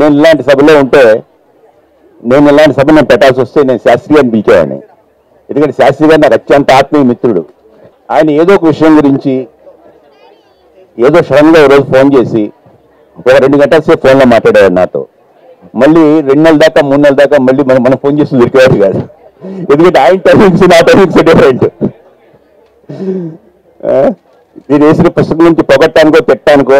నేను ఇలాంటి సభలో ఉంటే నేను ఇలాంటి సభ నేను పెట్టాల్సి వస్తే నేను శాస్త్రి గారిని పిలిచేవాడిని. ఎందుకంటే శాస్త్రి గారు నాకు అత్యంత ఆత్మీయ మిత్రుడు. ఆయన ఏదో ఒక విషయం గురించి ఏదో సడన్గా రోజు ఫోన్ చేసి ఒక 2 గంటల సేపు ఫోన్లో మాట్లాడేవాడు నాతో. మళ్ళీ 2 నెలల దాకా 3 నెలల దాకా మళ్ళీ మనం ఫోన్ చేసి దొరికేవాడు కాదు. ఎందుకంటే ఆయన టైమింగ్స్ నా టైమింగ్స్ డిఫరెంట్. నేను వేసిన పుస్తకం నుంచి పొగట్టానికో పెట్టడానికో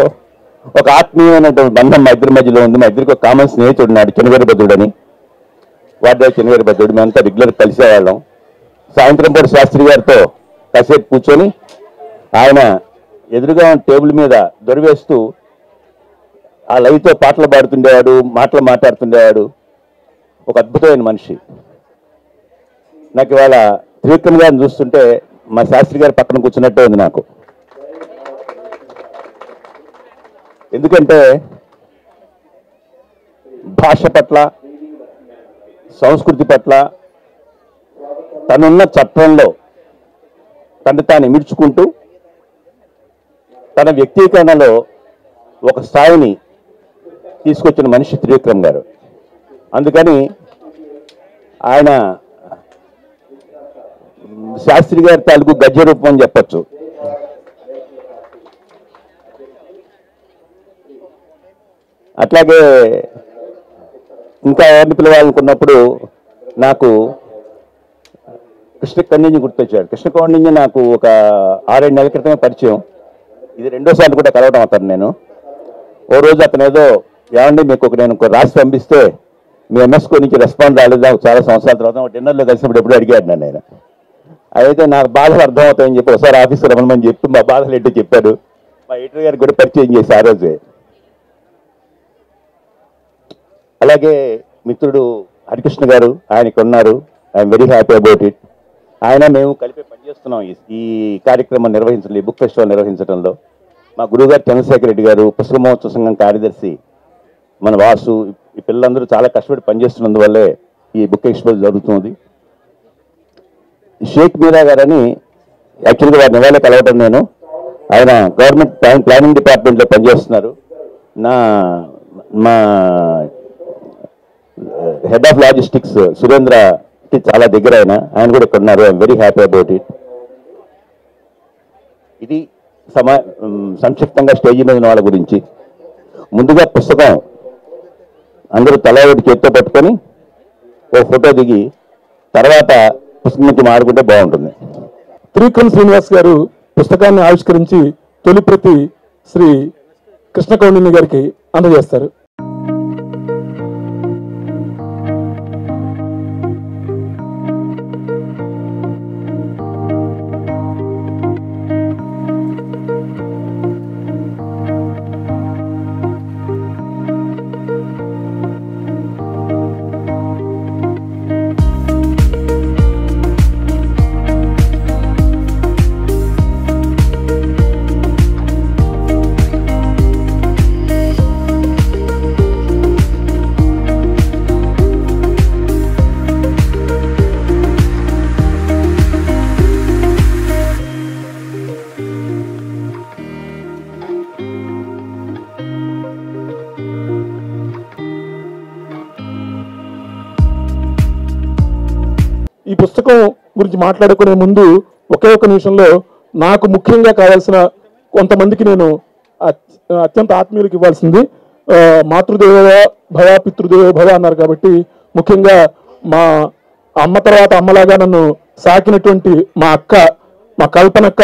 ఒక ఆత్మీయమైనటువంటి బంధం మా ఇద్దరి మధ్యలో ఉంది. మా ఇద్దరికి ఒక కామన్ స్నేహితుడు నాడు చెన్నవీరభద్రుడు అని, వార్డు చెన్నవీరభద్రుడు. మేమంతా రెగ్యులర్ కలిసేవాళ్ళం. సాయంత్రం పూట శాస్త్రి గారితో కాసేపు కూర్చొని ఆయన ఎదురుగా టేబుల్ మీద దొరివేస్తూ ఆ లైవ్తో పాటలు పాడుతుండేవాడు, మాటలు మాట్లాడుతుండేవాడు. ఒక అద్భుతమైన మనిషి. నాకు ఇవాళ త్రివిక్రమ్ గారిని చూస్తుంటే మా శాస్త్రి గారి పక్కన కూర్చున్నట్టే ఉంది నాకు. ఎందుకంటే భాష పట్ల, సంస్కృతి పట్ల తనున్న చట్టంలో తను తాను ఇమిడ్చుకుంటూ తన వ్యక్తీకరణలో ఒక స్థాయిని తీసుకొచ్చిన మనిషి త్రివిక్రమ్ గారు. అందుకని ఆయన శాస్త్రి గారి తాలూకు గద్య రూపం అని చెప్పచ్చు. అట్లాగే ఇంకా ఎవరిని పిలవాలనుకున్నప్పుడు నాకు కృష్ణ కౌండిన్య గుర్తొచ్చాడు. కృష్ణ కౌండిన్య నాకు ఒక 6-7 నెలల క్రితమే పరిచయం. ఇది 2వ సార్లు కూడా కలవడం అవుతాను నేను. ఓ రోజు అతను ఏదో ఏమండి మీకు నేను రాసి పంపిస్తే మీ ఎంఎస్కో నుంచి రెస్పాండ్ రాలేదు, నాకు చాలా సంవత్సరాల తర్వాత డిన్నర్లో కలిసినప్పుడు ఎప్పుడు అడిగాడు నన్ను ఆయన. అయితే నాకు బాధలు అర్థమవుతాయని చెప్పి ఒకసారి ఆఫీస్లో రమ్మని చెప్పి మా బాధలు ఏంటో చెప్పాడు. మా ఎడిటర్ గారికి కూడా పరిచయం చేసి ఆ రోజే. అలాగే మిత్రుడు హరికృష్ణ గారు ఆయన ఇక్కడ ఉన్నారు. I'm very happy about it. ఆయన మేము కలిపి పనిచేస్తున్నాం ఈ కార్యక్రమం నిర్వహించడం, ఈ బుక్ ఫెస్టివల్ నిర్వహించడంలో. మా గురువుగారు చంద్రశేఖర్ రెడ్డి గారు, పుస్తక మహోత్సవ సంఘం కార్యదర్శి మన వాసు, ఈ పిల్లలందరూ చాలా కష్టపడి పనిచేస్తున్నందువల్లే ఈ బుక్ ఎక్స్పోజ్ జరుగుతుంది. షేక్ మీరా గారని యాక్చువల్గా వారిని ఇవాళ కలవడం నేను. ఆయన గవర్నమెంట్ ప్లానింగ్ డిపార్ట్మెంట్లో పనిచేస్తున్నారు. మా హెడ్ ఆఫ్ లాజిస్టిక్స్ సురేంద్రకి చాలా దగ్గర ఆయన కూడా ఇక్కడ ఉన్నారు. I'm very happy about it. ఇది సంక్షిప్తంగా స్టేజీ మీద వాళ్ళ గురించి. ముందుగా పుస్తకం అందరూ తల ఒకటి చేతితో పట్టుకొని ఓ ఫోటో దిగి తర్వాత పుస్తకం నుంచి మాడుకుంటే బాగుంటుంది. త్రివిక్రమ్ శ్రీనివాస్ గారు పుస్తకాన్ని ఆవిష్కరించి తొలి ప్రతి శ్రీ కృష్ణ కౌండిన్య గారికి అందజేస్తారు. ఈ పుస్తకం గురించి మాట్లాడుకునే ముందు ఒకే ఒక నిమిషంలో నాకు ముఖ్యంగా కావాల్సిన కొంతమందికి నేను అత్యంత ఆత్మీయులకు ఇవ్వాల్సింది. మాతృదేవ భవ పితృదేవ భవ అన్నారు కాబట్టి ముఖ్యంగా మా అమ్మ తర్వాత అమ్మలాగా నన్ను సాకినటువంటి మా అక్క, మా కల్పనక్క,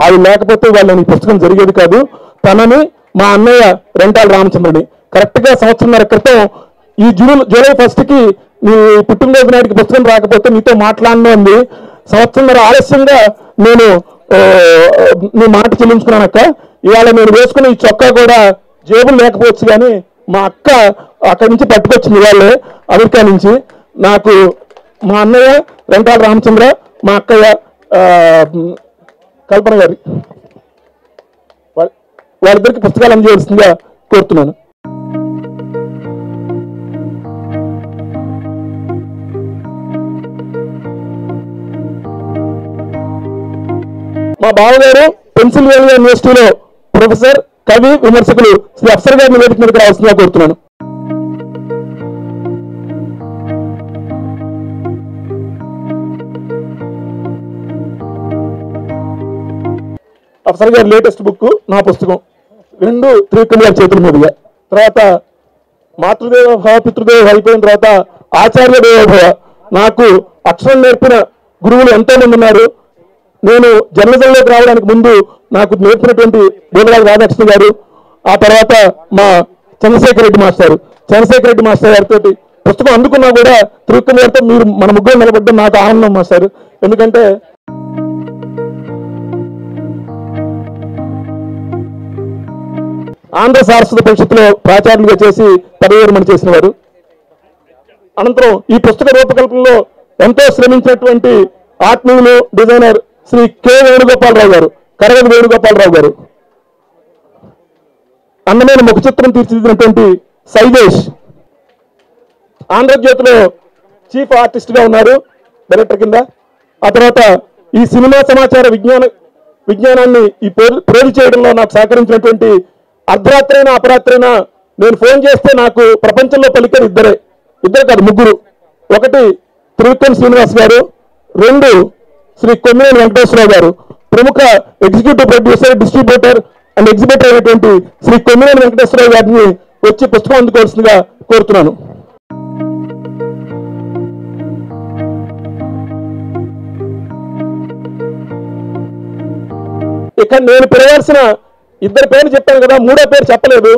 ఆవిడ లేకపోతే వాళ్ళని ఈ పుస్తకం జరిగేది కాదు. తనని మా అన్నయ్య రెంటాల రామచంద్రని కరెక్ట్గా 1.5 సంవత్సరాల క్రితం ఈ జూలై 1కి నీ పుట్టినరోజు నాటికి పుస్తకం రాకపోతే నీతో మాట్లాడను అంది. 1.5 సంవత్సరాల ఆలస్యంగా నేను నీ మాట చెల్లించుకున్నానక్క. ఇవాళ నేను వేసుకున్న ఈ చొక్కా కూడా జేబులు లేకపోవచ్చు కానీ మా అక్క అక్కడి నుంచి పట్టుకొచ్చింది వాళ్ళే అమెరికా నుంచి. నాకు మా అన్నయ్య రెంటాల రామచంద్ర, మా అక్కయ్య కల్పన గారి వాళ్ళిద్దరికి పుస్తకాలు అందజేయాల్సిందిగా కోరుతున్నాను. మా బావగారు పెన్సిల్వేనియా యూనివర్సిటీలో ప్రొఫెసర్, కవి, విమర్శకులు శ్రీ అఫ్సర్ గారిని వేదిక మీదకి రావాల్సిందిగా కోరుతున్నాను. ప్రొఫెసర్ గారి లేటెస్ట్ బుక్, నా పుస్తకం, రెండు త్రివిక్రమ్ గారి చేతుల మీదుగా. తర్వాత మాతృదేవ భవ పితృదేవ అయిపోయిన తర్వాత ఆచార్య దేవోభవ. నాకు అక్షరం నేర్పిన గురువులు ఎంతో మంది ఉన్నారు. నేను జర్నలిజంలోకి రావడానికి ముందు నాకు నేర్పినటువంటి బోధరాజు రాధాకృష్ణ గారు, ఆ తర్వాత మా చంద్రశేఖర్ రెడ్డి మాస్టర్ గారితో పుస్తకం అందుకున్నా కూడా త్రివిక్రమ్ గారితో మీరు మన ముగ్గురు నిలబడ్డం నాకు ఆనందం మాస్టర్. ఎందుకంటే ఆంధ్ర సారస్వత పరిషత్తులో ప్రాచార్యులుగా చేసి పదవి విరమణ చేసిన వారు. అనంతరం ఈ పుస్తక రూపకల్పనలో ఎంతో శ్రమించినటువంటి ఆత్మీయులు డిజైనర్ శ్రీ కె వేణుగోపాలరావు గారు, కరగది వేణుగోపాలరావు గారు. అందమైన ముఖ చిత్రం తీర్చిదిద్దినటువంటి సైదేశ్ ఆంధ్రజ్యోతిలో చీఫ్ ఆర్టిస్ట్ గా ఉన్నారు, డైరెక్టర్ కింద. ఆ తర్వాత ఈ సినిమా సమాచార విజ్ఞానాన్ని ఈ ప్రేరు చేయడంలో నాకు సహకరించినటువంటి అర్ధరాత్రైనా అపరాత్రైనా నేను ఫోన్ చేస్తే నాకు ప్రపంచంలో పలికేది ఇద్దరు కాదు, ముగ్గురు. ఒకటి త్రివిక్రమ్ శ్రీనివాస్ గారు, రెండు శ్రీ కొమ్మినేని వెంకటేశ్వరరావు గారు, ప్రముఖ executive producer, distributor and exhibitor అయినటువంటి శ్రీ కొమ్మినేని వెంకటేశ్వరరావు గారిని వచ్చి పుస్తకం అందుకోవాల్సిందిగా కోరుతున్నాను. ఇక నేను పిలవాల్సిన ఇద్దరు పేర్లు చెప్పాను కదా, మూడో పేరు చెప్పలేదు.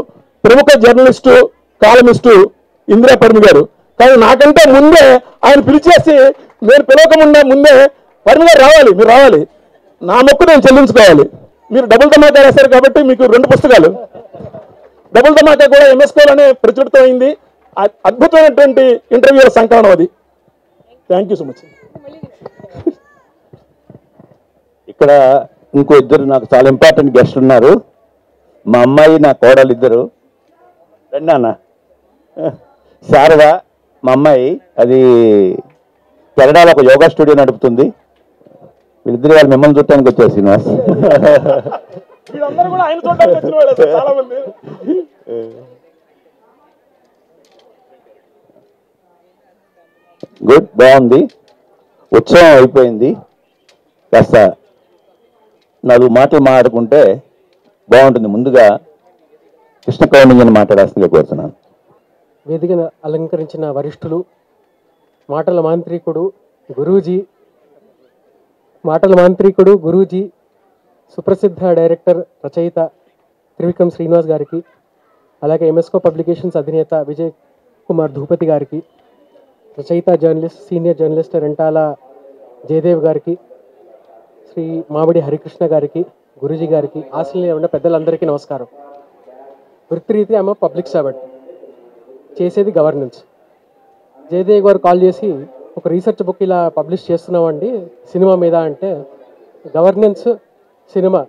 ప్రముఖ జర్నలిస్టు, కాలమిస్టు ఇందిరా పర్మి గారు. కానీ నాకంటే ముందే ఆయన పిలిచేసి నేను పిలవకముందే ముందే పర్మి గారు రావాలి, మీరు రావాలి, నా మొక్కు నేను చెల్లించుకోవాలి. మీరు డబుల్ ధమాకా రాశారు కాబట్టి మీకు 2 పుస్తకాలు. డబుల్ ధమాకా కూడా ఎంఎస్కోలోనే ప్రచురితం అయింది. అద్భుతమైనటువంటి ఇంటర్వ్యూల సంకలనం అది. Thank you so much. ఇక్కడ ఇంకో ఇద్దరు నాకు చాలా ఇంపార్టెంట్ గెస్ట్ ఉన్నారు. మా అమ్మాయి, నా కోడలు ఇద్దరు. రండి అన్న. శారద మా అమ్మాయి, అది కెనడాలో ఒక యోగా స్టూడియో నడుపుతుంది. వీళ్ళిద్దరు వాళ్ళు మిమ్మల్ని చూడటానికి వచ్చారు శ్రీనివాస్. గుడ్, బాగుంది. ఉత్సవం అయిపోయింది. కాస్త 4 మాటలు మాట్లాడుకుంటే బాగుంటుంది. ముందుగా కృష్ణ కౌండిన్యని మాట్లాడాల్సిందిగా కోరుతున్నాను. వేదికను అలంకరించిన వరిష్ఠులు, మాటల మాంత్రికుడు గురూజీ, సుప్రసిద్ధ డైరెక్టర్, రచయిత త్రివిక్రమ్ శ్రీనివాస్ గారికి, అలాగే ఎంఎస్కో పబ్లికేషన్స్ అధినేత విజయ్ కుమార్ ధూపతి గారికి, రచయిత journalist, senior journalist Rentala Jayadev గారికి, శ్రీ మామిడి హరికృష్ణ గారికి, గురూజీ గారికి, ఆశీస్సులు ఉన్న పెద్దలందరికీ నమస్కారం. వృత్తిరీతి ఆమె పబ్లిక్ సర్వెంట్, చేసేది గవర్నెన్స్. జయదేవ్ గారు కాల్ చేసి ఒక రీసెర్చ్ బుక్ ఇలా పబ్లిష్ చేస్తున్నామండి సినిమా మీద అంటే, గవర్నెన్స్, సినిమా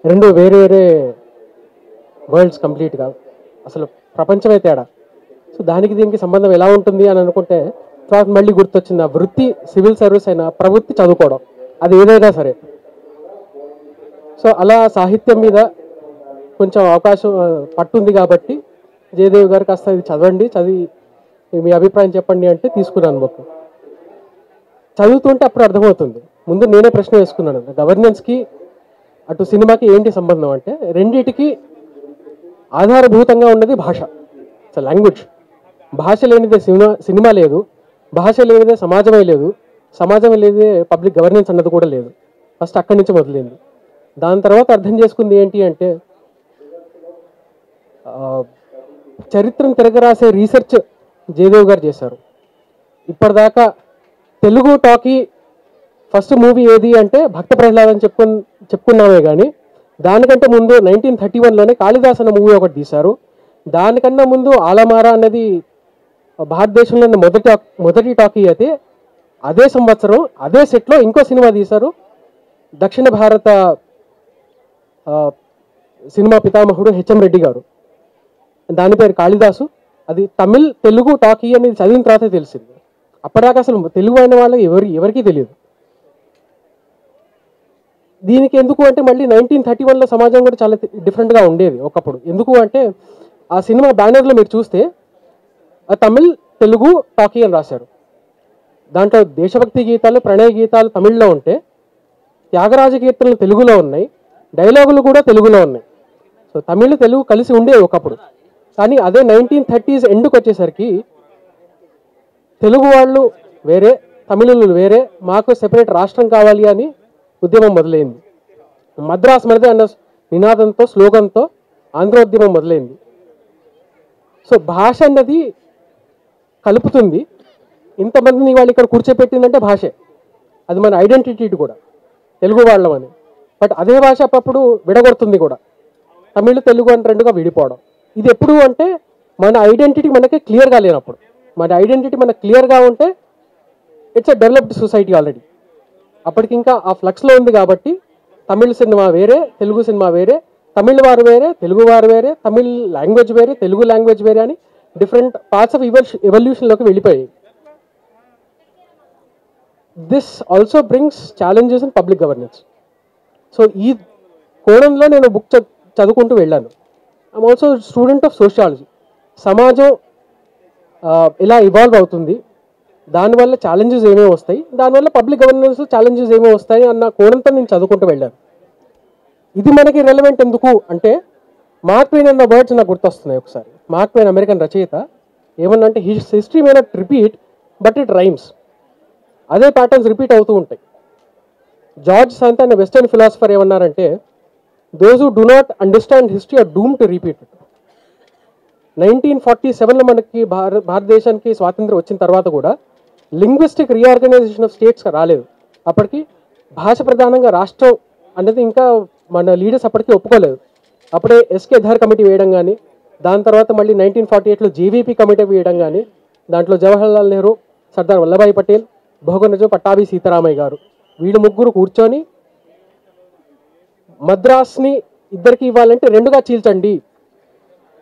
రెండు వేరే వేరే వరల్డ్స్ కంప్లీట్గా, అసలు ప్రపంచమే తేడా. సో దానికి దీనికి సంబంధం ఎలా ఉంటుంది అని అనుకుంటే తర్వాత మళ్ళీ గుర్తొచ్చింది, ఆ వృత్తి సివిల్ సర్వీస్ అయినా ప్రవృత్తి చదువుకోవడం, అది ఏదైనా సరే. సో అలా సాహిత్యం మీద కొంచెం అవకాశం పట్టుంది కాబట్టి జయదేవ్ గారు కాస్త ఇది చదవండి, చదివి మీ అభిప్రాయం చెప్పండి అంటే తీసుకున్నాను బుక్. చదువుతుంటే అప్పుడు అర్థమవుతుంది. ముందు నేనే ప్రశ్న వేసుకున్నాను, గవర్నెన్స్కి అటు సినిమాకి ఏంటి సంబంధం అంటే, రెండిటికి ఆధారభూతంగా ఉన్నది భాష, లాంగ్వేజ్. భాష లేనిదే సినిమా లేదు, భాష లేనిదే సమాజమే లేదు, సమాజం లేనిదే పబ్లిక్ గవర్నెన్స్ అన్నది కూడా లేదు. ఫస్ట్ అక్కడి నుంచి మొదలైంది. దాని తర్వాత అర్థం చేసుకుంది ఏంటి అంటే, చరిత్రను తిరగరాసే రీసెర్చ్ జయదేవ్ గారు చేశారు. ఇప్పటిదాకా తెలుగు టాకీ ఫస్ట్ మూవీ ఏది అంటే భక్త ప్రహ్లాద్ అని చెప్పుకున్నామే కానీ, దానికంటే ముందు 1931లోనే కాళిదాస్ అన్న మూవీ ఒకటి తీశారు. దానికన్నా ముందు ఆలమారా అన్నది భారతదేశంలో మొదటి టాకీ అయితే, అదే సంవత్సరం అదే సెట్లో ఇంకో సినిమా తీశారు. దక్షిణ భారత సినిమా పితామహుడు హెచ్ఎం రెడ్డి గారు, దాని పేరు కాళిదాసు. అది తమిళ్ తెలుగు టాకీ అనేది చదివిన తర్వాతే తెలిసింది. అప్పటిదాకా అసలు తెలుగు అయిన వాళ్ళకి ఎవరికీ తెలియదు. దీనికి ఎందుకు అంటే, మళ్ళీ 1931లో సమాజం కూడా చాలా డిఫరెంట్గా ఉండేది ఒకప్పుడు. ఎందుకు అంటే, ఆ సినిమా బ్యానర్లో మీరు చూస్తే తమిళ్ తెలుగు టాకీ అని రాశారు. దాంట్లో దేశభక్తి గీతాలు, ప్రణయ గీతాలు తమిళ్లో ఉంటే, త్యాగరాజ కీర్తనలు తెలుగులో ఉన్నాయి, డైలాగులు కూడా తెలుగులో ఉన్నాయి. సో తమిళ్ తెలుగు కలిసి ఉండేవి ఒకప్పుడు. కానీ అదే 1930s ఎండ్కి వచ్చేసరికి తెలుగు వాళ్ళు వేరే, తమిళులు వేరే, మాకు సెపరేట్ రాష్ట్రం కావాలి అని ఉద్యమం మొదలైంది. మద్రాస్ మనదే అన్న నినాదంతో, స్లోగన్తో ఆంధ్రోద్యమం మొదలైంది. సో భాష అన్నది కలుపుతుంది. ఇంతమందిని వాళ్ళు ఇక్కడ కూర్చోపెట్టిందంటే భాషే, అది మన ఐడెంటిటీ కూడా, తెలుగు వాళ్ళమని. బట్ అదే భాష అప్పుడు విడగొడుతుంది కూడా, తమిళ్ తెలుగు అని రెండుగా విడిపోవడం. ఇది ఎప్పుడు అంటే మన ఐడెంటిటీ మనకి క్లియర్గా లేనప్పుడు. మన ఐడెంటిటీ మనకు క్లియర్గా ఉంటే it's a developed society already. అప్పటికి ఇంకా ఆ ఫ్లక్స్లో ఉంది కాబట్టి తమిళ్ సినిమా వేరే, తెలుగు సినిమా వేరే, తమిళ్ వారు వేరే, తెలుగు వారు వేరే, తమిళ్ లాంగ్వేజ్ వేరే, తెలుగు లాంగ్వేజ్ వేరే అని డిఫరెంట్ పార్ట్స్ ఆఫ్ ఎవల్యూషన్లోకి వెళ్ళిపోయాయి. This also brings challenges in public governance. So ఈ కోణంలో నేను బుక్ చదువుకుంటూ వెళ్ళాను. I'm also student of sociology. సమాజం ఎలా ఇవాల్వ్ అవుతుంది, దానివల్ల ఛాలెంజెస్ ఏమేమి వస్తాయి, దానివల్ల పబ్లిక్ గవర్నెన్స్ ఛాలెంజెస్ ఏమేమి వస్తాయి అన్న కోణంతో నేను చదువుకుంటూ వెళ్ళాను. ఇది మనకి రెలవెంట్ ఎందుకు అంటే, మార్క్ ట్వైన్ అన్న వర్డ్స్ నాకు గుర్తొస్తున్నాయి. ఒకసారి మార్క్ ట్వైన్ అమెరికన్ రచయిత ఏమన్నా అంటే, history may not repeat but it rhymes. అదే ప్యాటర్న్స్ రిపీట్ అవుతూ ఉంటాయి. జార్జ్ సాంత అనే వెస్టర్న్ ఫిలాసఫర్ ఏమన్నారంటే, those who do not understand history are doom to repeat it. 1947లో మనకి భారతదేశానికి స్వాతంత్రం వచ్చిన తర్వాత కూడా లింగ్విస్టిక్ రీఆర్గనైజేషన్ ఆఫ్ స్టేట్స్ రాలేదు. అప్పటికి భాష ప్రధానంగా రాష్ట్రం అనేది ఇంకా మన లీడర్స్ అప్పటికి ఒప్పుకోలేదు. అప్పుడే ఎస్కే ధర్ కమిటీ వేయడం కానీ, దాని తర్వాత మళ్ళీ 1948లో జేవీపీ కమిటీ వేయడం కానీ, దాంట్లో జవహర్లాల్ నెహ్రూ, సర్దార్ వల్లభాయ్ పటేల్, బహుగుణజం పట్టాభి సీతారామయ్య గారు, వీళ్ళు ముగ్గురు కూర్చొని మద్రాస్ని ఇద్దరికి ఇవ్వాలంటే రెండుగా చీల్చండి,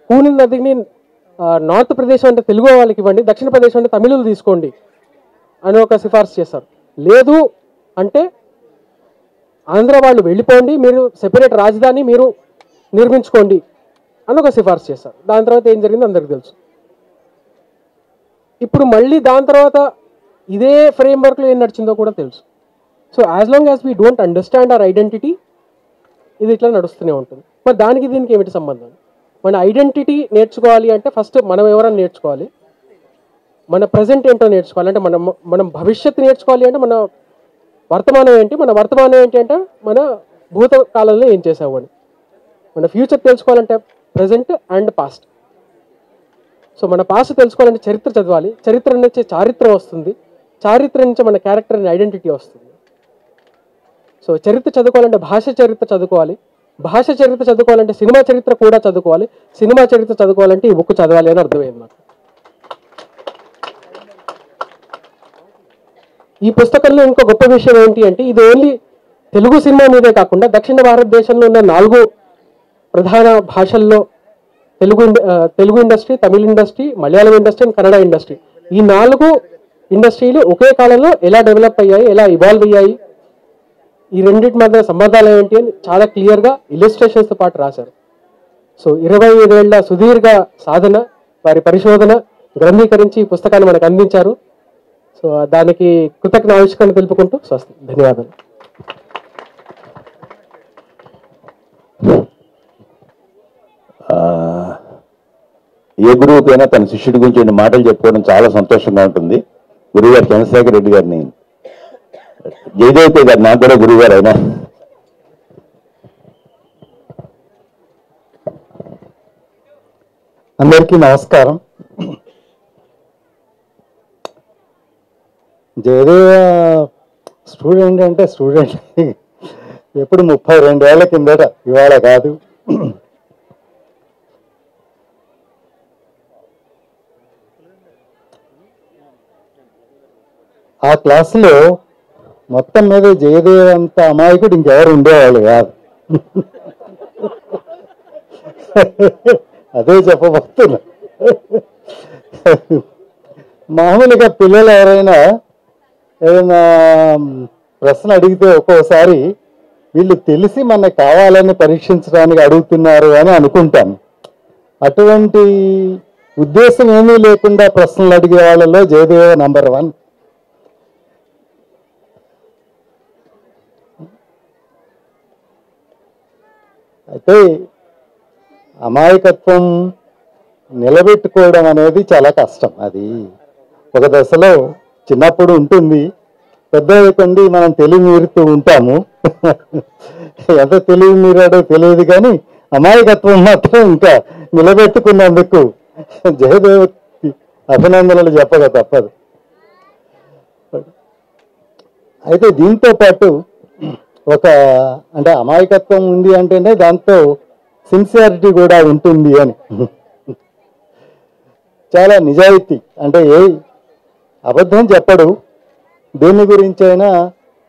కూని నదిని నార్త్ ప్రదేశ్ అంటే తెలుగు వాళ్ళకి ఇవ్వండి, దక్షిణ ప్రదేశ్ అంటే తమిళులు తీసుకోండి అని ఒక సిఫార్సు చేస్తారు. లేదు అంటే ఆంధ్ర వాళ్ళు వెళ్ళిపోండి, మీరు సెపరేట్ రాజధాని మీరు నిర్మించుకోండి అని ఒక సిఫార్సు చేస్తారు. దాని తర్వాత ఏం జరిగిందో అందరికీ తెలుసు. ఇప్పుడు మళ్ళీ దాని తర్వాత ఇదే ఫ్రేమ్వర్క్లో ఏం నడిచిందో కూడా తెలుసు. So as long as we don't understand our identity, ఇది ఇట్లా నడుస్తూనే ఉంటుంది. మరి దానికి దీనికి ఏమిటి సంబంధం? మన ఐడెంటిటీ నేర్చుకోవాలి అంటే ఫస్ట్ మనం ఎవరని నేర్చుకోవాలి, మన ప్రజెంట్ ఏంటో నేర్చుకోవాలి. అంటే మనం భవిష్యత్తు నేర్చుకోవాలి అంటే మన వర్తమానం ఏంటి, మన వర్తమానం ఏంటి అంటే మన భూతకాలంలో ఏం చేసావు అని. మన ఫ్యూచర్ తెలుసుకోవాలంటే ప్రజెంట్ అండ్ పాస్ట్. సో మన పాస్ట్ తెలుసుకోవాలంటే చరిత్ర చదవాలి, చరిత్ర నుంచి చారిత్రం వస్తుంది, చారిత్ర నుంచి మన క్యారెక్టర్ అండ్ ఐడెంటిటీ వస్తుంది. సో చరిత్ర చదువుకోవాలంటే భాష చరిత్ర చదువుకోవాలి, భాష చరిత్ర చదువుకోవాలంటే సినిమా చరిత్ర కూడా చదువుకోవాలి, సినిమా చరిత్ర చదువుకోవాలంటే ఈ బుక్ చదవాలి అని అర్థమైంది నాకు. ఈ పుస్తకంలో ఇంకో గొప్ప విషయం ఏంటి అంటే, ఇది ఓన్లీ తెలుగు సినిమా మీదే కాకుండా దక్షిణ భారతదేశంలో ఉన్న 4 ప్రధాన భాషల్లో Telugu industry, Tamil industry, Malayalam industry and Kannada industry, ఈ 4 ఇండస్ట్రీలు ఒకే కాలంలో ఎలా డెవలప్ అయ్యాయి, ఎలా ఇవాల్వ్ అయ్యాయి, ఈ రెండింటి మధ్య సంబంధాలు ఏంటి అని చాలా క్లియర్గా ఇలిస్ట్రేషన్స్తో పాటు రాశారు. సో 25 ఏళ్ల సుదీర్ఘ సాధన, వారి పరిశోధన గ్రంథీకరించి ఈ పుస్తకాన్ని మనకు అందించారు. సో దానికి కృతజ్ఞ ఆవిష్కరణ తెలుపుకుంటూ స్వస్తి, ధన్యవాదాలు. ఏ గురువుకైనా తన శిష్యుడి గురించి 2 మాటలు చెప్పుకోవడం చాలా సంతోషంగా ఉంటుంది. గురువు గారు చంద్రశేఖర్ రెడ్డి గారిని, జయదేవితే గారు నాకు కూడా గురువు గారు అయినా, అందరికీ నమస్కారం. జయదేవ స్టూడెంట్ అంటే స్టూడెంట్ ఎప్పుడు 32 ఏళ్ల కిందట, ఇవాళ కాదు. ఆ క్లాసులో మొత్తం మీద జయదేవ్ అంత అమాయకుడు ఇంకెవరు ఉండేవాళ్ళు కాదు. అదే చెప్పబోతున్నా. మామూలుగా పిల్లలు ఎవరైనా ఏదైనా ప్రశ్న అడిగితే ఒక్కోసారి వీళ్ళు తెలిసి మనకు కావాలని పరీక్షించడానికి అడుగుతున్నారు అని అనుకుంటాను. అటువంటి ఉద్దేశం ఏమీ లేకుండా ప్రశ్నలు అడిగే వాళ్ళలో జయదేవ నంబర్ 1. అయితే అమాయకత్వం నిలబెట్టుకోవడం అనేది చాలా కష్టం. అది ఒక దశలో చిన్నప్పుడు ఉంటుంది, పెద్ద కొండి మనం తెలివి మీరుతూ ఉంటాము. ఎంత తెలివి మీరాడో తెలియదు, కానీ అమాయకత్వం మాత్రం ఇంకా నిలబెట్టుకున్నందుకు జయదేవ్కి అభినందనలు చెప్పక తప్పదు. అయితే దీంతో పాటు ఒక అంటే అమాయకత్వం ఉంది అంటేనే దాంతో సిన్సియారిటీ కూడా ఉంటుంది అని, చాలా నిజాయితీ, అంటే అబద్ధం చెప్పడు, దేని గురించి అయినా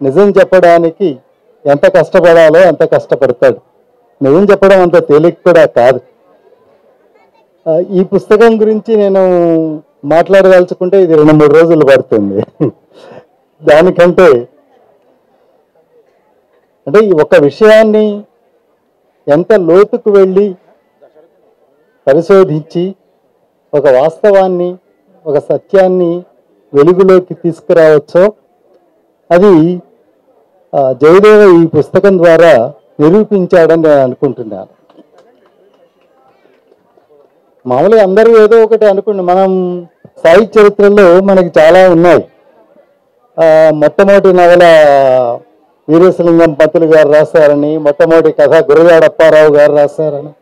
నిజం చెప్పడానికి ఎంత కష్టపడాలో అంత కష్టపడతాడు. నిజం చెప్పడం అంత తేలిక కూడా కాదు. ఈ పుస్తకం గురించి నేను మాట్లాడదలుచుకుంటే ఇది 2-3 రోజులు పడుతుంది. దానికంటే అంటే ఈ ఒక విషయాన్ని ఎంత లోతుకు వెళ్ళి పరిశోధించి ఒక వాస్తవాన్ని, ఒక సత్యాన్ని వెలుగులోకి తీసుకురావచ్చో అది జయదేవ ఈ పుస్తకం ద్వారా నిరూపించాడని నేను అనుకుంటున్నాను. మామూలుగా అందరూ ఏదో ఒకటి అనుకుంటున్నాం. మనం సాహిత్య చరిత్రలో మనకి చాలా ఉన్నాయి. మొట్టమొదటి నవల వీరేశలింగం పంతులు గారు రాశారని, మొట్టమొదటి కథ గురజాడ అప్పారావు గారు రాశారని,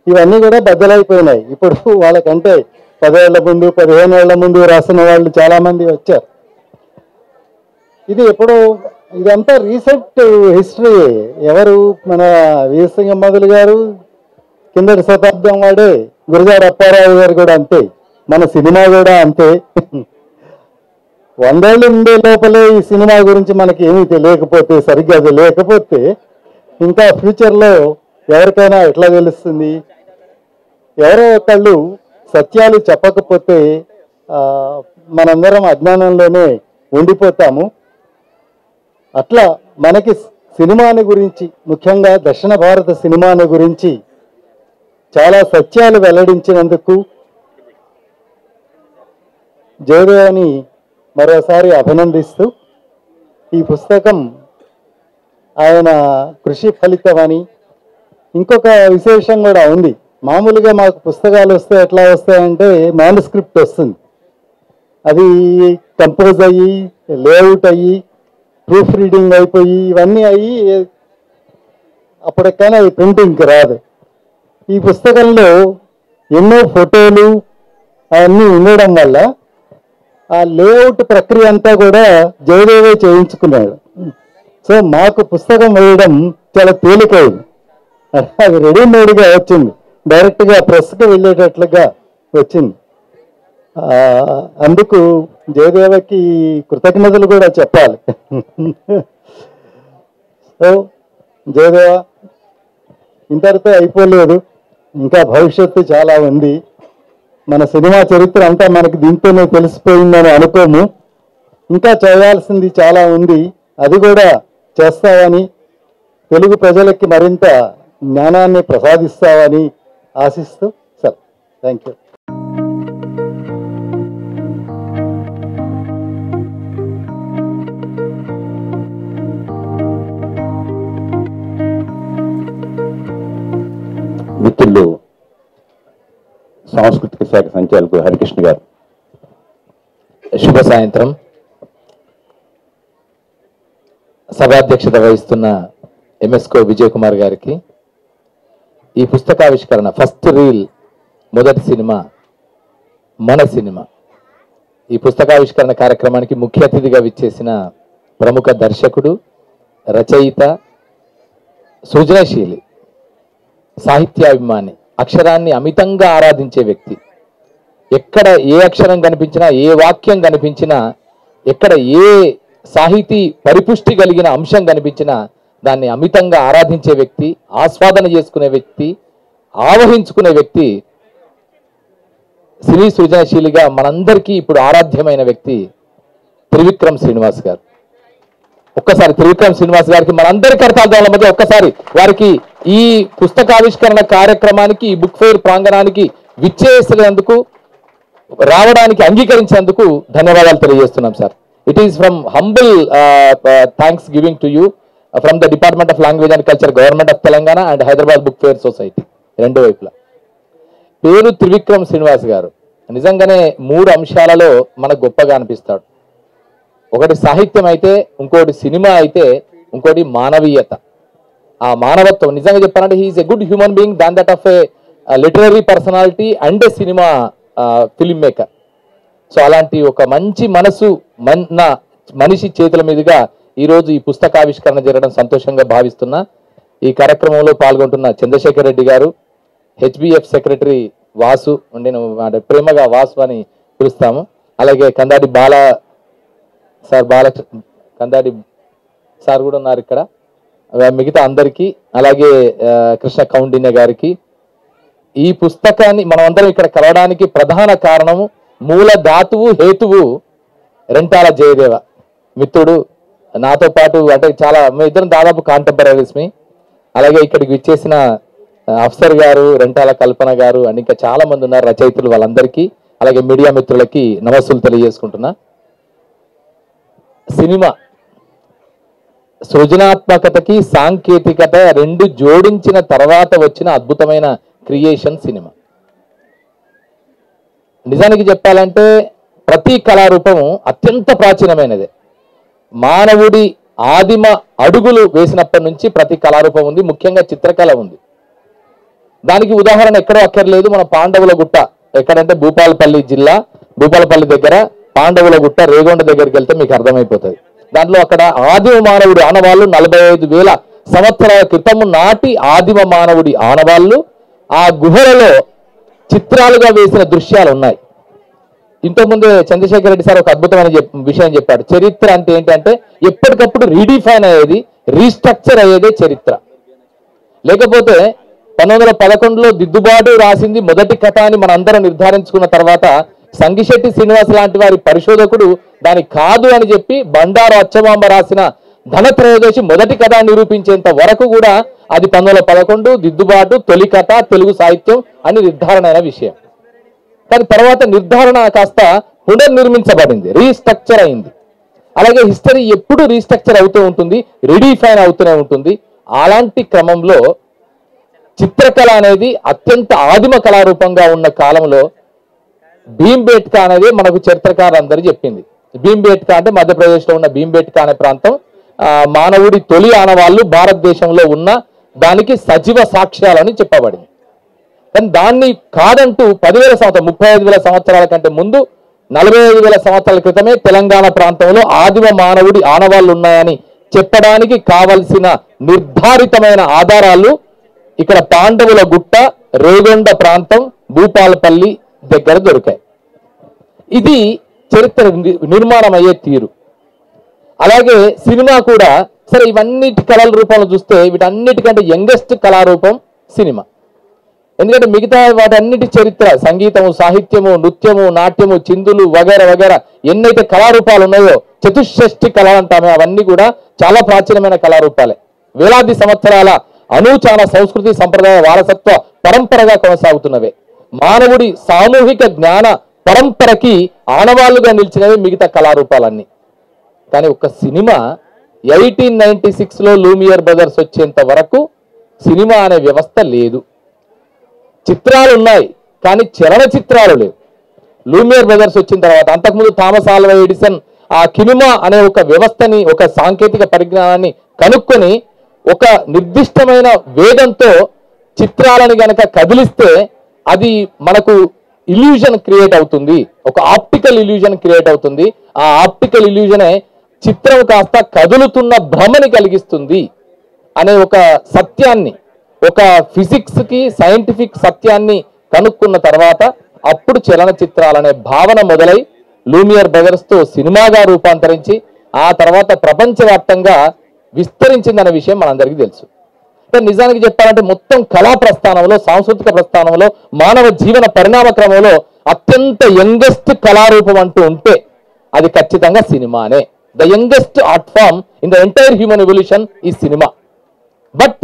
ఇవన్నీ కూడా బద్దలైపోయినాయి. ఇప్పుడు వాళ్ళకంటే 10 ఏళ్ల ముందు 15 ఏళ్ల ముందు రాసిన వాళ్ళు చాలామంది వచ్చారు. ఇది ఎప్పుడో ఇదంతా రీసెంట్ హిస్టరీ. ఎవరు మన వీరేశలింగం పంతులు గారు కిందటి శతాబ్దం వాడే, గురజాడ అప్పారావు గారు కూడా అంతే, మన సినిమా కూడా అంతే. 100 ఏళ్ళు ఉండే లోపలే ఈ సినిమా గురించి మనకి ఏమీ తెలియకపోతే, సరిగ్గా తెలియకపోతే ఇంకా ఫ్యూచర్లో ఎవరికైనా ఎట్లా తెలుస్తుంది? ఎవరో ఒకళ్ళు సత్యాలు చెప్పకపోతే మనందరం అజ్ఞానంలోనే ఉండిపోతాము. అట్లా మనకి సినిమాని గురించి, ముఖ్యంగా దక్షిణ భారత సినిమాని గురించి చాలా సత్యాలు వెల్లడించినందుకు జయదేవని మరోసారి అభినందిస్తూ, ఈ పుస్తకం ఆయన కృషి ఫలితమని, ఇంకొక విశేషం కూడా ఉంది. మామూలుగా మాకు పుస్తకాలు వస్తే ఎట్లా వస్తాయంటే మ్యానుస్క్రిప్ట్ వస్తుంది, అది కంపోజ్ అయ్యి లేఅవుట్ అయ్యి ప్రూఫ్ రీడింగ్ అయిపోయి ఇవన్నీ అయ్యి అప్పటికైనా ఈ ప్రింటింగ్కి రాదు. ఈ పుస్తకంలో ఎన్నో ఫోటోలు అవన్నీ ఉండడం వల్ల ఆ లేఅవుట్ ప్రక్రియ అంతా కూడా జయదేవే చేయించుకున్నాడు. సో మాకు పుస్తకం వేయడం చాలా తేలికైంది. అది రెడీమేడ్గా వచ్చింది, డైరెక్ట్గా ప్రెస్కి వెళ్ళేటట్లుగా వచ్చింది. అందుకు జయదేవకి కృతజ్ఞతలు కూడా చెప్పాలి. సో జయదేవ, ఇంతటితో అయిపోలేదు, ఇంకా భవిష్యత్తు చాలా ఉంది. మన సినిమా చరిత్ర అంతా మనకి దీంతోనే తెలిసిపోయిందని అనుకోము, ఇంకా చేయాల్సింది చాలా ఉంది. అది కూడా చేస్తావని, తెలుగు ప్రజలకి మరింత జ్ఞానాన్ని ప్రసాదిస్తావని ఆశిస్తూ సార్, థ్యాంక్ యూ. మిత్రులు సాంస్కృతిక శాఖ సంచాలకులు హరికృష్ణ గారు, శుభ సాయంత్రం. సభాధ్యక్షత వహిస్తున్న ఎంఎస్కో విజయ్ కుమార్ గారికి, ఈ పుస్తకావిష్కరణ ఫస్ట్ రీల్ మొదటి సినిమా మన సినిమా, ఈ పుస్తకావిష్కరణ కార్యక్రమానికి ముఖ్య అతిథిగా విచ్చేసిన ప్రముఖ దర్శకుడు, రచయిత, సృజనశీలి, సాహిత్యాభిమాని, అక్షరాన్ని అమితంగా ఆరాధించే వ్యక్తి. ఎక్కడ ఏ అక్షరం కనిపించినా, ఏ వాక్యం కనిపించినా, ఎక్కడ ఏ సాహితీ పరిపుష్టి కలిగిన అంశం కనిపించినా దాన్ని అమితంగా ఆరాధించే వ్యక్తి, ఆస్వాదన చేసుకునే వ్యక్తి, ఆవహించుకునే వ్యక్తి, సినీ సృజనశీలిగా మనందరికీ ఇప్పుడు ఆరాధ్యమైన వ్యక్తి త్రివిక్రమ్ శ్రీనివాస్ గారు. ఒక్కసారి త్రివిక్రమ్ శ్రీనివాస్ గారికి మనందరి కర్తార్థాల మధ్య ఒక్కసారి వారికి ఈ పుస్తకావిష్కరణ కార్యక్రమానికి, ఈ బుక్ ఫెయిర్ ప్రాంగణానికి విచ్చేసినందుకు, రావడానికి అంగీకరించినందుకు ధన్యవాదాలు తెలియజేస్తున్నాం sir. It is from humble thanks giving to you from the department of language and culture, government of Telangana and Hyderabad book fair society, రెండు వైపులా. పేరు త్రివిక్రమ్ శ్రీనివాస్ గారు నిజంగానే 3 అంశాలలో మనకు గొప్పగా అనిపిస్తాడు. ఒకటి సాహిత్యం అయితే, ఇంకోటి సినిమా అయితే, ఇంకోటి మానవీయత. ఆ మానవత్వం నిజంగా చెప్పాలంటే he is a good human being than that of a literary personality and a cinema film maker. So అలాంటి ఒక మంచి మనసు మనిషి చేతుల మీదుగా ఈరోజు ఈ పుస్తకావిష్కరణ జరగడం సంతోషంగా భావిస్తున్నా. ఈ కార్యక్రమంలో పాల్గొంటున్న చంద్రశేఖర్ రెడ్డి గారు, హెచ్బిఎఫ్ సెక్రటరీ వాసు, నేను ప్రేమగా వాసు అని పిలుస్తాము, అలాగే కందాడి కందాడి సార్ కూడా ఉన్నారు ఇక్కడ, మిగతా అందరికీ, అలాగే కృష్ణ కౌండిన్య గారికి. ఈ పుస్తకాన్ని మనం అందరం ఇక్కడ కలవడానికి ప్రధాన కారణము, మూల ధాతువు హేతువు రెంటాల జయదేవ మిత్రుడు, నాతో పాటు అంటే చాలా మేము ఇద్దరం దాదాపు కాంటెంపరీస్మి. అలాగే ఇక్కడికి విచ్చేసిన అఫ్సర్ గారు, రెంటాల కల్పన గారు అని ఇంకా చాలా మంది ఉన్నారు రచయితలు, వాళ్ళందరికీ అలాగే మీడియా మిత్రులకి నమస్సులు తెలియజేసుకుంటున్నా. సినిమా సృజనాత్మకతకి సాంకేతికత రెండు జోడించిన తర్వాత వచ్చిన అద్భుతమైన క్రియేషన్ సినిమా. నిజానికి చెప్పాలంటే ప్రతి కళారూపము అత్యంత ప్రాచీనమైనదే. మానవుడి ఆదిమ అడుగులు వేసినప్పటి నుంచి ప్రతి కళారూపం ఉంది, ముఖ్యంగా చిత్రకళ ఉంది. దానికి ఉదాహరణ ఎక్కడో అక్కర్లేదు, మన పాండవుల గుట్ట ఎక్కడంటే భూపాలపల్లి జిల్లా, భూపాలపల్లి దగ్గర పాండవుల గుట్ట రేగొండ దగ్గరికి వెళ్తే మీకు అర్థమైపోతుంది. దాంట్లో అక్కడ ఆదిమ మానవుడి ఆనవాళ్ళు 45,000 సంవత్సరాల క్రితం నాటి ఆదిమ మానవుడి ఆనవాళ్ళు ఆ గుహలలో చిత్రాలుగా వేసిన దృశ్యాలు ఉన్నాయి. ఇంతకుముందే చంద్రశేఖర్ రెడ్డి సార్ ఒక అద్భుతమైన విషయం చెప్పాడు. చరిత్ర అంటే ఏంటంటే ఎప్పటికప్పుడు రీడిఫైన్ అయ్యేది, రీస్ట్రక్చర్ అయ్యేదే చరిత్ర. లేకపోతే 1911లో దిద్దుబాటు రాసింది మొదటి కథ అని మనందరం నిర్ధారించుకున్న తర్వాత సంగిశెట్టి శ్రీనివాస్ లాంటి వారి పరిశోధకుడు దాని కాదు అని చెప్పి బండారు అచ్చమాంబ రాసిన ధనత్రయోదశి మొదటి కథ నిరూపించేంత వరకు కూడా అది 1911 దిద్దుబాటు తొలి కథ తెలుగు సాహిత్యం అని నిర్ధారణ అయిన విషయం. కానీ తర్వాత నిర్ధారణ కాస్త పునర్నిర్మించబడింది, రీస్ట్రక్చర్ అయింది. అలాగే హిస్టరీ ఎప్పుడు రీస్ట్రక్చర్ అవుతూ ఉంటుంది, రీడిఫైన్ అవుతూనే ఉంటుంది. అలాంటి క్రమంలో చిత్రకళ అనేది అత్యంత ఆదిమ కళారూపంగా ఉన్న కాలంలో భీంబేట్కా అనేది మనకు చరిత్రకారులు అందరూ చెప్పింది. భీంబేట్కా అంటే మధ్యప్రదేశ్లో ఉన్న భీంబేట్కా అనే ప్రాంతం మానవుడి తొలి ఆనవాళ్ళు భారతదేశంలో ఉన్న దానికి సజీవ సాక్ష్యాలని చెప్పబడింది. కానీ దాన్ని కాదంటూ 10,000 సంవత్సరాలు 35,000 సంవత్సరాల కంటే ముందు 45,000 సంవత్సరాల క్రితమే తెలంగాణ ప్రాంతంలో ఆదిమ మానవుడి ఆనవాళ్ళు ఉన్నాయని చెప్పడానికి కావలసిన నిర్ధారితమైన ఆధారాలు ఇక్కడ పాండవుల గుట్ట, రేగొండ ప్రాంతం, భూపాలపల్లి దగ్గర దొరికాయి. ఇది చరిత్ర నిర్మాణం అయ్యే తీరు. అలాగే సినిమా కూడా సరే, ఇవన్నిటి కళల రూపంలో చూస్తే వీటన్నిటికంటే యంగెస్ట్ కళారూపం సినిమా. ఎందుకంటే మిగతా వాటన్నిటి చరిత్ర, సంగీతము, సాహిత్యము, నృత్యము, నాట్యము, చిందులు వగేర వగేర ఎన్నైతే కళారూపాలు ఉన్నాయో, చతుషష్ఠి కళ అంటామే, అవన్నీ కూడా చాలా ప్రాచీనమైన కళారూపాలే. వేలాది సంవత్సరాల అనూచాన సంస్కృతి సంప్రదాయ వారసత్వ పరంపరగా కొనసాగుతున్నవే. మానవుడి సామూహిక జ్ఞాన పరంపరకి ఆనవాళ్లుగా నిలిచినవి మిగతా కళారూపాలన్నీ. కానీ ఒక సినిమా 1896లో లూమియర్ బ్రదర్స్ వచ్చేంత వరకు సినిమా అనే వ్యవస్థ లేదు. చిత్రాలు ఉన్నాయి కానీ చలనచిత్రాలు లేవు. లూమియర్ బ్రదర్స్ వచ్చిన తర్వాత, అంతకుముందు థామస్ ఆల్వా ఎడిసన్ ఆ కినిమా అనే ఒక వ్యవస్థని, ఒక సాంకేతిక పరిజ్ఞానాన్ని కనుక్కొని ఒక నిర్దిష్టమైన వేగంతో చిత్రాలను గనక కదిలిస్తే అది మనకు ఇల్యూజన్ క్రియేట్ అవుతుంది, ఒక ఆప్టికల్ ఇల్యూజన్ క్రియేట్ అవుతుంది. ఆ ఆప్టికల్ ఇల్యూజనే చిత్రం కాస్త కదులుతున్న భ్రమని కలిగిస్తుంది అనే ఒక సత్యాన్ని, ఒక ఫిజిక్స్ కి సైంటిఫిక్ సత్యాన్ని కనుక్కున్న తర్వాత అప్పుడు చలనచిత్రాలనే భావన మొదలై లూమియర్ బ్రదర్స్ తో సినిమాగా రూపాంతరించి ఆ తర్వాత ప్రపంచవ్యాప్తంగా విస్తరించిందనే విషయం మనందరికీ తెలుసు. నిజానికి చెప్పాలంటే మొత్తం కళా ప్రస్థానంలో, సాంస్కృతిక ప్రస్థానంలో, మానవ జీవన పరిణామ క్రమంలో అత్యంత యంగెస్ట్ కళారూపం అంటూ ఉంటే అది ఖచ్చితంగా సినిమానే. The youngest art form in the entire human evolution ఈ సినిమా. బట్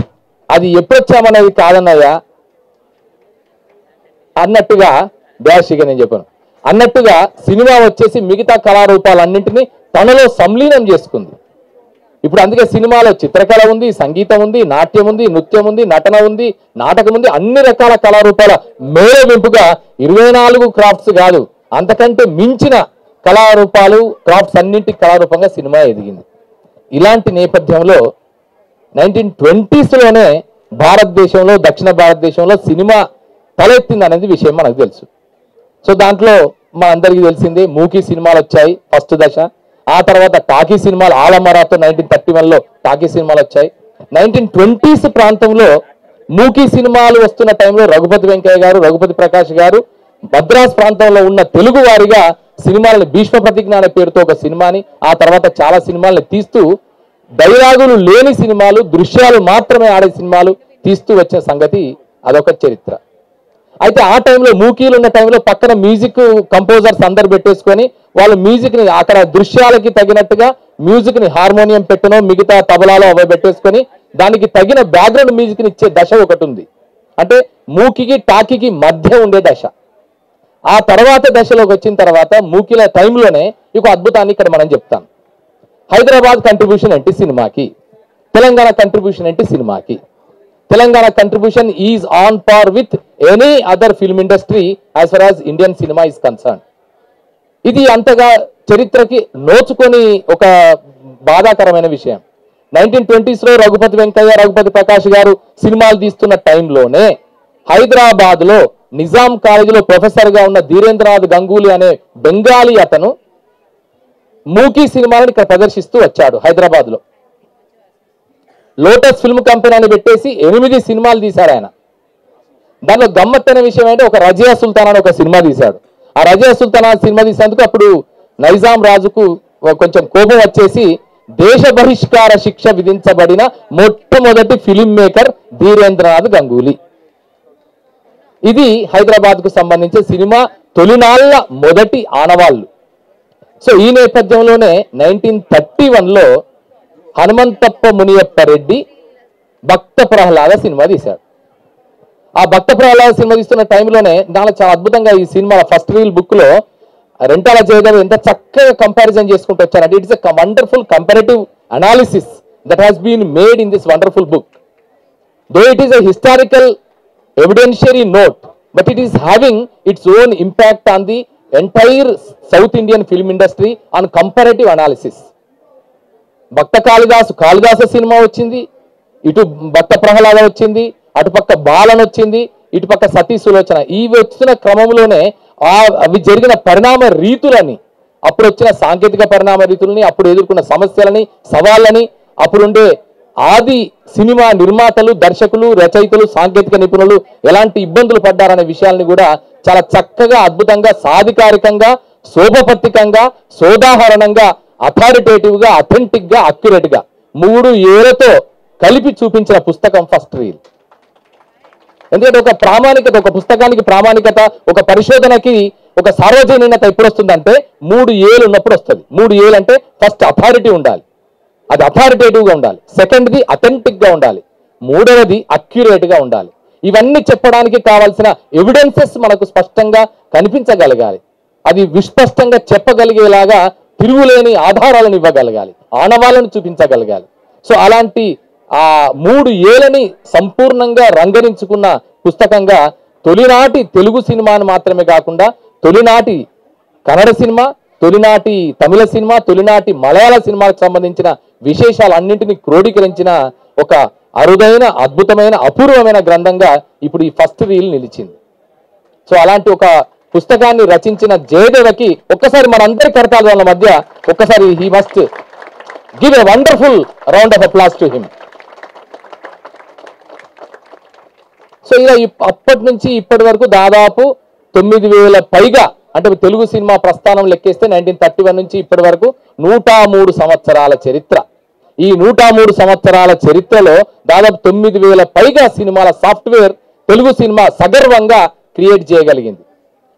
అది ఎప్పుడొచ్చామనేది కాదన్నయ్యా అన్నట్టుగా, డాషిగా నేను చెప్పాను అన్నట్టుగా సినిమా వచ్చేసి మిగతా కళారూపాలన్నింటినీ తనలో సంలీనం చేసుకుంది. ఇప్పుడు అందుకే సినిమాలో చిత్రకళ ఉంది, సంగీతం ఉంది, నాట్యం ఉంది, నృత్యం ఉంది, నటన ఉంది, నాటకం ఉంది, అన్ని రకాల కళారూపాల మేళవింపుగా 24 క్రాఫ్ట్స్ కాదు అంతకంటే మించిన కళారూపాలు క్రాఫ్ట్స్ అన్నింటి కళారూపంగా సినిమా ఎదిగింది. ఇలాంటి నేపథ్యంలో 1920sలోనే భారతదేశంలో, దక్షిణ భారతదేశంలో సినిమా తలెత్తింది అనేది విషయం మనకు తెలుసు. సో దాంట్లో మా అందరికీ తెలిసిందే మూకీ సినిమాలు వచ్చాయి ఫస్ట్ దశ. ఆ తర్వాత టాకీ సినిమాలు ఆలమరాతో 1931లో టాకీ సినిమాలు వచ్చాయి. 1920s ప్రాంతంలో మూకీ సినిమాలు వస్తున్న టైంలో రఘుపతి వెంకయ్య గారు, రఘుపతి ప్రకాష్ గారు మద్రాస్ ప్రాంతంలో ఉన్న తెలుగు వారిగా సినిమాలను భీష్మ ప్రతిజ్ఞ అనే పేరుతో ఒక సినిమాని, ఆ తర్వాత చాలా సినిమాలను తీస్తూ డైలాగులు లేని సినిమాలు, దృశ్యాలు మాత్రమే ఆడే సినిమాలు తీస్తూ వచ్చిన సంగతి అదొక చరిత్ర. అయితే ఆ టైంలో మూకీలు ఉన్న టైంలో పక్కన మ్యూజిక్ కంపోజర్స్ అందరు పెట్టేసుకొని వాళ్ళు మ్యూజిక్ని అక్కడ దృశ్యాలకి తగినట్టుగా మ్యూజిక్ని హార్మోనియం పెట్టనో మిగతా తబలాలో అవి పెట్టేసుకొని దానికి తగిన బ్యాక్గ్రౌండ్ మ్యూజిక్ని ఇచ్చే దశ ఒకటి ఉంది. అంటే మూకీకి టాకీకి మధ్య ఉండే దశ. ఆ తర్వాత దశలోకి వచ్చిన తర్వాత మూకీల టైంలోనే ఒక అద్భుతాన్ని ఇక్కడ మనం చెప్తాం. హైదరాబాద్ కంట్రిబ్యూషన్ ఏంటి సినిమాకి, తెలంగాణ కంట్రిబ్యూషన్ ఏంటి సినిమాకి. Telangana contribution is on par with any other film industry as for as Indian cinema is concern. ఇది అంతగా చరిత్రకి నోచుకొని ఒక బాధాకరమైన విషయం. 1920sలో రఘుపతి వెంకయ్య, రఘుపతి ప్రకాష్ గారు సినిమాలు తీస్తున్న టైంలోనే హైదరాబాద్లో నిజాం కాలేజీలో ప్రొఫెసర్గా ఉన్న ధీరేంద్రనాథ్ గంగూలీ అనే బెంగాలీ అతను మూకీ సినిమాలను ఇక్కడ ప్రదర్శిస్తూ వచ్చాడు. హైదరాబాద్లో లోటస్ ఫిల్మ్ కంపెనీ అని పెట్టేసి 8 సినిమాలు తీశాడు ఆయన. దాంట్లో గమ్మత్తైన విషయం ఏంటంటే ఒక రజియా సుల్తాన్ అని ఒక సినిమా తీశాడు. ఆ రజియా సుల్తాన్ సినిమా తీసేందుకు అప్పుడు నైజాం రాజుకు కొంచెం కోపం వచ్చేసి దేశ బహిష్కార శిక్ష విధించబడిన మొట్టమొదటి ఫిలిం మేకర్ ధీరేంద్రనాథ్ గంగూలీ. ఇది హైదరాబాద్కు సంబంధించిన సినిమా తొలినాళ్ల మొదటి ఆనవాళ్లు. సో ఈ నేపథ్యంలోనే 1931లో హనుమంతప్ప మునియప్ప రెడ్డి భక్త ప్రహ్లాద సినిమా తీశాడు. ఆ భక్త ప్రహ్లాద సినిమా తీస్తున్న టైంలోనే దానిలో చాలా అద్భుతంగా ఈ సినిమా ఫస్ట్ రీల్ బుక్ లో రెంటాల జయదేవ్ ఎంత చక్కగా కంపారిజన్ చేసుకుంటూ వచ్చారంటే it's a wonderful comparative analysis that has been made in this wonderful book. Though it is a historical evidentiary note but it is having its own impact on the entire South Indian film industry on comparative analysis. Bhakta Kalidasa cinema వచ్చింది, ఇటు భక్త ప్రహ్లాద వచ్చింది, అటుపక్క balun వచ్చింది, ఇటుపక్క సతీ సులోచన. ఇవి వచ్చిన క్రమంలోనే అవి జరిగిన పరిణామ రీతులని, అప్పుడు వచ్చిన సాంకేతిక పరిణామ రీతులని, అప్పుడు ఎదుర్కొన్న సమస్యలని, సవాళ్ళని, అప్పుడుండే ఆది సినిమా నిర్మాతలు, దర్శకులు, రచయితలు, సాంకేతిక నిపుణులు ఎలాంటి ఇబ్బందులు పడ్డారనే విషయాల్ని కూడా చాలా చక్కగా, అద్భుతంగా, సాధికారికంగా, శోభపత్తికంగా, సోదాహరణంగా, అథారిటేటివ్ గా, అథెంటిక్ గా, అక్యురేట్ గా 3 ఏళ్లతో కలిపి చూపించిన పుస్తకం ఫస్ట్ రీల్. ఎందుకంటే ఒక ప్రామాణికత, ఒక పుస్తకానికి ప్రామాణికత, ఒక పరిశోధనకి ఒక సార్వజనీనత ఎప్పుడు వస్తుందంటే 3 ఏళ్ళు ఉన్నప్పుడు వస్తుంది. 3 ఏళ్ళు అంటే ఫస్ట్ అథారిటీ ఉండాలి, అది అథారిటేటివ్ గా ఉండాలి. సెకండ్ది అథెంటిక్ గా ఉండాలి. మూడవది అక్యురేట్ గా ఉండాలి. ఇవన్నీ చెప్పడానికి కావాల్సిన ఎవిడెన్సెస్ మనకు స్పష్టంగా కనిపించగలగాలి. అది విస్పష్టంగా చెప్పగలిగేలాగా తిరుగులేని ఆధారాలను ఇవ్వగలగాలి, ఆనవాళ్ళను చూపించగలగాలి. సో అలాంటి ఆ 3 ఏళ్ళని సంపూర్ణంగా రంగరించుకున్న పుస్తకంగా తొలినాటి తెలుగు సినిమాను మాత్రమే కాకుండా తొలినాటి కన్నడ సినిమా, తొలినాటి తమిళ సినిమా, తొలినాటి మలయాళ సినిమాలకు సంబంధించిన విశేషాలన్నింటినీ క్రోడీకరించిన ఒక అరుదైన, అద్భుతమైన, అపూర్వమైన గ్రంథంగా ఇప్పుడు ఈ ఫస్ట్ రీల్ నిలిచింది. సో అలాంటి ఒక పుస్తకాన్ని రచించిన జయదేవకి ఒక్కసారి మనందరి కరతాళాల మధ్య ఒక్కసారి he must give a wonderful round of applause to him. So ఇలా అప్పటి నుంచి ఇప్పటి వరకు దాదాపు 9,000 పైగా, అంటే తెలుగు సినిమా ప్రస్థానం లెక్కేస్తే 1931 నుంచి ఇప్పటి వరకు 103 సంవత్సరాల చరిత్ర. ఈ 103 సంవత్సరాల చరిత్రలో దాదాపు 9,000 పైగా సినిమాల సాఫ్ట్వేర్ తెలుగు సినిమా సగర్వంగా క్రియేట్ చేయగలిగింది.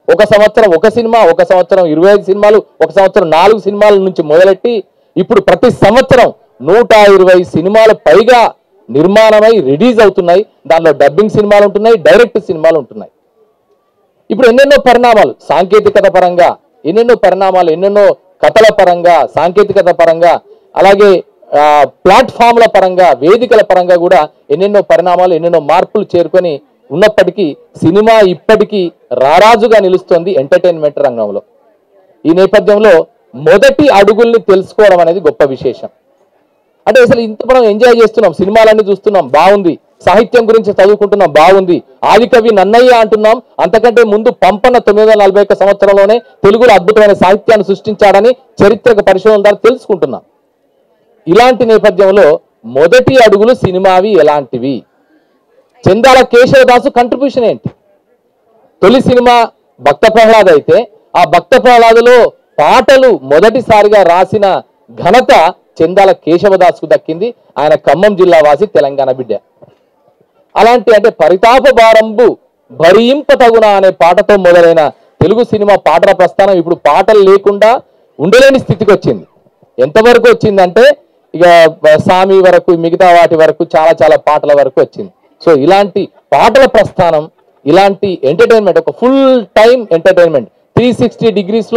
ఒక సంవత్సరం ఒక సినిమా, ఒక సంవత్సరం 25 సినిమాలు, ఒక సంవత్సరం 4 సినిమాల నుంచి మొదలెట్టి ఇప్పుడు ప్రతి సంవత్సరం 120 సినిమాలు పైగా నిర్మాణమై రిలీజ్ అవుతున్నాయి. దానిలో డబ్బింగ్ సినిమాలు ఉంటున్నాయి, డైరెక్ట్ సినిమాలు ఉంటున్నాయి. ఇప్పుడు ఎన్నెన్నో పరిణామాలు సాంకేతికత పరంగా, ఎన్నెన్నో పరిణామాలు, ఎన్నెన్నో కథల పరంగా, సాంకేతికత పరంగా, అలాగే ప్లాట్ఫామ్ల పరంగా, వేదికల పరంగా కూడా ఎన్నెన్నో పరిణామాలు, ఎన్నెన్నో మార్పులు చేరుకొని ఉన్నప్పటికీ సినిమా ఇప్పటికీ రారాజుగా నిలుస్తోంది ఎంటర్టైన్మెంట్ రంగంలో. ఈ నేపథ్యంలో మొదటి అడుగుల్ని తెలుసుకోవడం అనేది గొప్ప విశేషం. అంటే అసలు ఇంత మనం ఎంజాయ్ చేస్తున్నాం, సినిమాలన్నీ చూస్తున్నాం, బాగుంది, సాహిత్యం గురించి చదువుకుంటున్నాం, బాగుంది, ఆదికవి నన్నయ్య అంటున్నాం. అంతకంటే ముందు పంపన్న 941 సంవత్సరంలోనే తెలుగులో అద్భుతమైన సాహిత్యాన్ని సృష్టించాడని చరిత్రక పరిశోధన ద్వారా తెలుసుకుంటున్నాం. ఇలాంటి నేపథ్యంలో మొదటి అడుగులు సినిమావి ఎలాంటివి? చందాల కేశవదాసు కంట్రిబ్యూషన్ ఏంటి? తొలి సినిమా భక్త ప్రహ్లాద్ అయితే ఆ భక్త ప్రహ్లాదులో పాటలు మొదటిసారిగా రాసిన ఘనత చందాల కేశవదాసుకు దక్కింది. ఆయన ఖమ్మం జిల్లా వాసి, తెలంగాణ బిడ్డ. అలాంటి అంటే పరితాప భారంబు భరింప తగున అనే పాటతో మొదలైన తెలుగు సినిమా పాటల ప్రస్థానం ఇప్పుడు పాటలు లేకుండా ఉండలేని స్థితికి వచ్చింది. ఎంతవరకు వచ్చిందంటే ఇక సామి వరకు, మిగతా వాటి వరకు, చాలా చాలా పాటల వరకు వచ్చింది. సో ఇలాంటి పాటల ప్రస్థానం, ఇలాంటి ఎంటర్టైన్మెంట్, ఒక ఫుల్ టైం ఎంటర్టైన్మెంట్ 360 degrees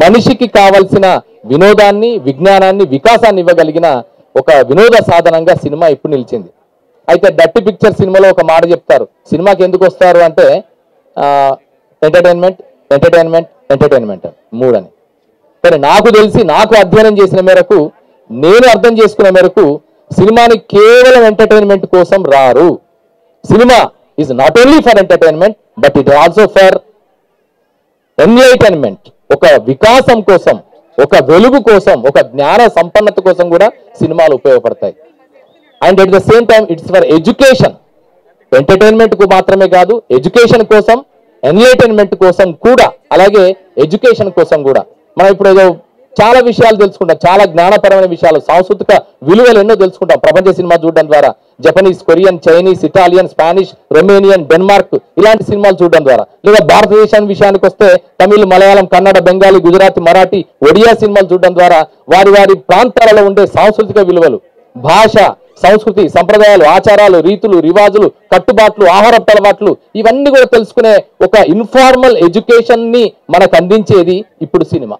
మనిషికి కావలసిన వినోదాన్ని, విజ్ఞానాన్ని, వికాసాన్ని ఇవ్వగలిగిన ఒక వినోద సాధనంగా సినిమా ఇప్పుడు నిలిచింది. అయితే డర్టీ పిక్చర్ సినిమాలో ఒక మాట చెప్తారు, సినిమాకి ఎందుకు వస్తారు అంటే ఎంటర్టైన్మెంట్, ఎంటర్టైన్మెంట్, ఎంటర్టైన్మెంట్ మూడని. కానీ నాకు తెలిసి, నాకు అధ్యయనం చేసిన మేరకు, నేను అర్థం చేసుకునే మేరకు సినిమాని కేవలం ఎంటర్టైన్మెంట్ కోసం రారు. Cinema is not only for entertainment but it also for enlightenment. ఒక వికాసం కోసం, ఒక వెలుగు కోసం, ఒక జ్ఞాన సంపన్నత కోసం కూడా సినిమాలు ఉపయోగపడతాయి. And at the same time it's for education. Entertainment కు మాత్రమే కాదు, ఎడ్యుకేషన్ కోసం, ఎన్లైటన్మెంట్ కోసం కూడా, అలాగే ఎడ్యుకేషన్ కోసం కూడా. మనం ఇప్పుడు ఏదో చాలా విషయాలు తెలుసుకుంటాం, చాలా జ్ఞానపరమైన విషయాలు, సాంస్కృతిక విలువలు ఎన్నో తెలుసుకుంటాం ప్రపంచ సినిమా చూడడం ద్వారా. Japanese, Korean, Chinese, Italian, Spanish, Romanian, Denmark ఇలాంటి సినిమాలు చూడడం ద్వారా. లేదా భారతదేశం విషయానికి వస్తే తమిళ్, మలయాళం, కన్నడ, బెంగాలీ, గుజరాతీ, మరాఠీ, ఒడియా సినిమాలు చూడడం ద్వారా వారి వారి ప్రాంతాలలో ఉండే సాంస్కృతిక విలువలు, భాష, సంస్కృతి, సంప్రదాయాలు, ఆచారాలు, రీతులు, రివాజులు, కట్టుబాట్లు, ఆహారపు అలవాట్లు ఇవన్నీ కూడా తెలుసుకునే ఒక ఇన్ఫార్మల్ ఎడ్యుకేషన్ ని మనకు అందించేది ఇప్పుడు సినిమా.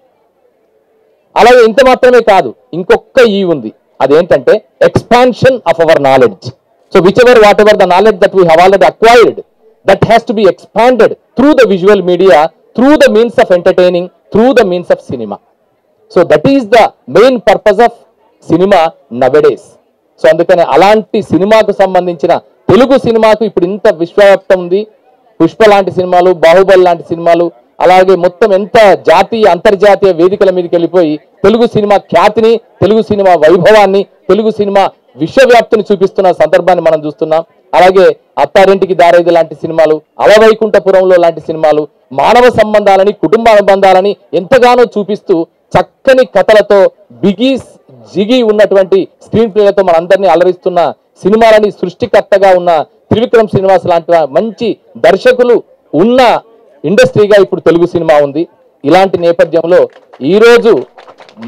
అలాగే ఇంత మాత్రమే కాదు, ఇంకొక ఉంది, అదేంటంటే expansion of our knowledge. So whichever whatever the knowledge that we have already acquired, that has to be expanded through the visual media, through the means of entertaining, through the means of cinema. So that is the main purpose of cinema nowadays. So అందుకని అలాంటి సినిమాకు సంబంధించిన, తెలుగు సినిమాకు ఇప్పుడు ఇంత విశ్వవ్యాప్తం ఉంది. పుష్ప లాంటి సినిమాలు, బాహుబలి లాంటి సినిమాలు, అలాగే మొత్తం ఎంత జాతీయ, అంతర్జాతీయ వేదికల మీదకి వెళ్ళిపోయి తెలుగు సినిమా ఖ్యాతిని, తెలుగు సినిమా వైభవాన్ని, తెలుగు సినిమా విశ్వవ్యాప్తిని చూపిస్తున్న సందర్భాన్ని మనం చూస్తున్నాం. అలాగే అత్తారింటికి దారేది లాంటి సినిమాలు, అలవైకుంఠపురంలో లాంటి సినిమాలు మానవ సంబంధాలని, కుటుంబ అనుబంధాలని ఎంతగానో చూపిస్తూ చక్కని కథలతో, జిగి ఉన్నటువంటి స్క్రీన్ ప్లేలతో మనందరినీ అలరిస్తున్న సినిమాలని సృష్టికర్తగా ఉన్న త్రివిక్రమ్ శ్రీనివాస్ లాంటి మంచి దర్శకులు ఉన్న ఇండస్ట్రీగా ఇప్పుడు తెలుగు సినిమా ఉంది. ఇలాంటి నేపథ్యంలో ఈరోజు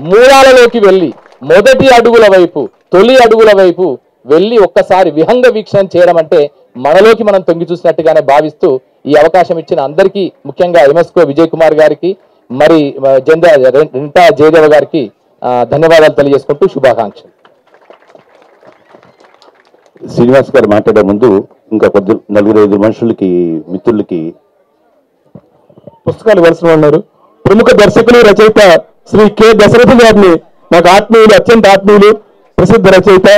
మూలాలలోకి వెళ్ళి, మొదటి అడుగుల వైపు, తొలి అడుగుల వైపు వెళ్ళి ఒక్కసారి విహంగ వీక్షణ చేయడం అంటే మనలోకి మనం తొంగి చూసినట్టుగానే భావిస్తూ ఈ అవకాశం ఇచ్చిన అందరికీ, ముఖ్యంగా ఎంఎస్కో విజయ్ కుమార్ గారికి, మరి రింటా జయదేవ గారికి ధన్యవాదాలు తెలియజేసుకుంటూ శుభాకాంక్షలు. శ్రీనివాస్ గారు మాట్లాడే ముందు ఇంకా 4-5 మనుషులకి, మిత్రులకి పుస్తకాలు ఇవ్వాల్సిన ఉన్నారు. ప్రముఖ దర్శకులు, రచయిత శ్రీ కె దశరథి గారిని, నాకు ఆత్మీయులు, అత్యంత ఆత్మీయులు, ప్రసిద్ధ రచయిత,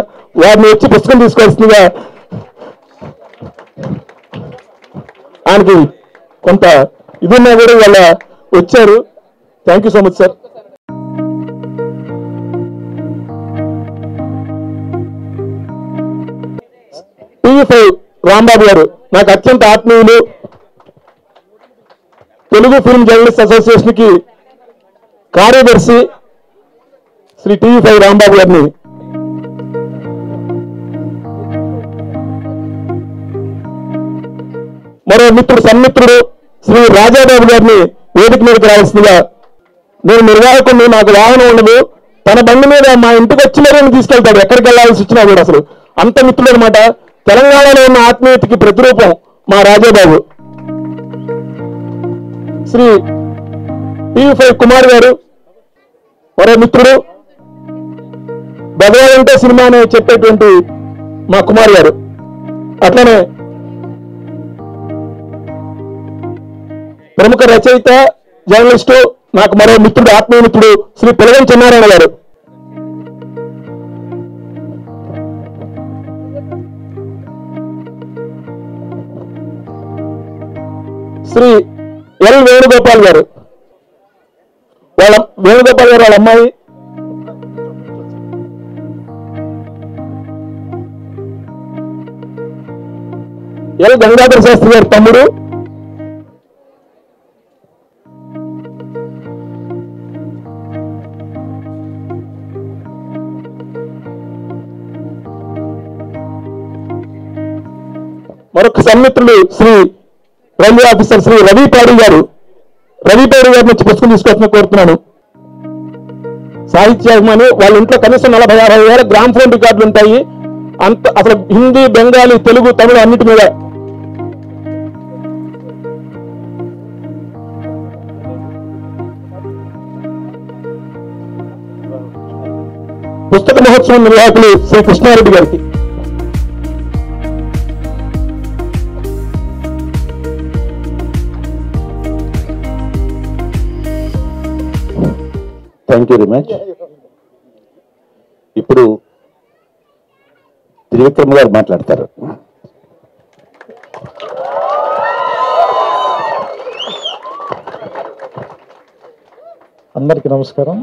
వారిని వచ్చి పుస్తకం తీసుకోవాల్సిందిగా, ఆయనకి కొంత ఇదిన్నా కూడా వాళ్ళ వచ్చారు. Thank you so much sir. TV5 Rambabu గారు నాకు అత్యంత ఆత్మీయులు, తెలుగు ఫిల్మ్ జర్నలిస్ట్ అసోసియేషన్ కి కార్యదర్శి శ్రీ టీవీ5 రాంబాబు గారిని, మరో మిత్రుడు, సన్మిత్రుడు శ్రీ రాజాబాబు గారిని వేదిక మీదకి రావాల్సిందిగా. నేను నిర్వాహకుడిని, నాకు వాహనం ఉండదు, తన బండి మీద మా ఇంటికి వచ్చి మరీ తీసుకెళ్తాడు ఎక్కడికి వెళ్ళాల్సి వచ్చినా కూడా. అసలు అంత మిత్రుడు అనమాట. తెలంగాణలో ఉన్న ఆత్మీయతకి ప్రతిరూపం మా రాజాబాబు. శ్రీ టీవీ5 కుమార్ గారు, మరో మిత్రుడు, భగవాన్ అంటే సినిమా అని చెప్పేటువంటి మా కుమార్ గారు. అట్లనే ప్రముఖ రచయిత, జర్నలిస్టు, నాకు మరో మిత్రుడు, ఆత్మీయ మిత్రుడు శ్రీ పిలగం చెన్నారాయణ గారు. శ్రీ ఎల్ వేణుగోపాల్ గారు, వేణుగోపాల్ గారు వాళ్ళ అమ్మాయి, ఎల్ గంగాధర శాస్త్రి గారి తమ్ముడు, మరొక సన్మిత్రుడు శ్రీ రైల్వే ఆఫీసర్ శ్రీ రవిపాడి గారు. రవిపాడి గారి నుంచి పుస్తకం తీసుకొచ్చిన కోరుతున్నాను. సాహిత్యాభిమాని, వాళ్ళ ఇంట్లో కనీసం 40,000 గ్రామ్ ఫోన్ రికార్డులు ఉంటాయి. అంత అసలు హిందీ, బెంగాలీ, తెలుగు, తమిళ అన్నిటి మీద. పుస్తక మహోత్సవం నిర్వాహకులు శ్రీ కృష్ణారెడ్డి గారికి. Thank you very much. ఇప్పుడు త్రివిక్రమ్ గారు మాట్లాడతారు. అందరికీ నమస్కారం.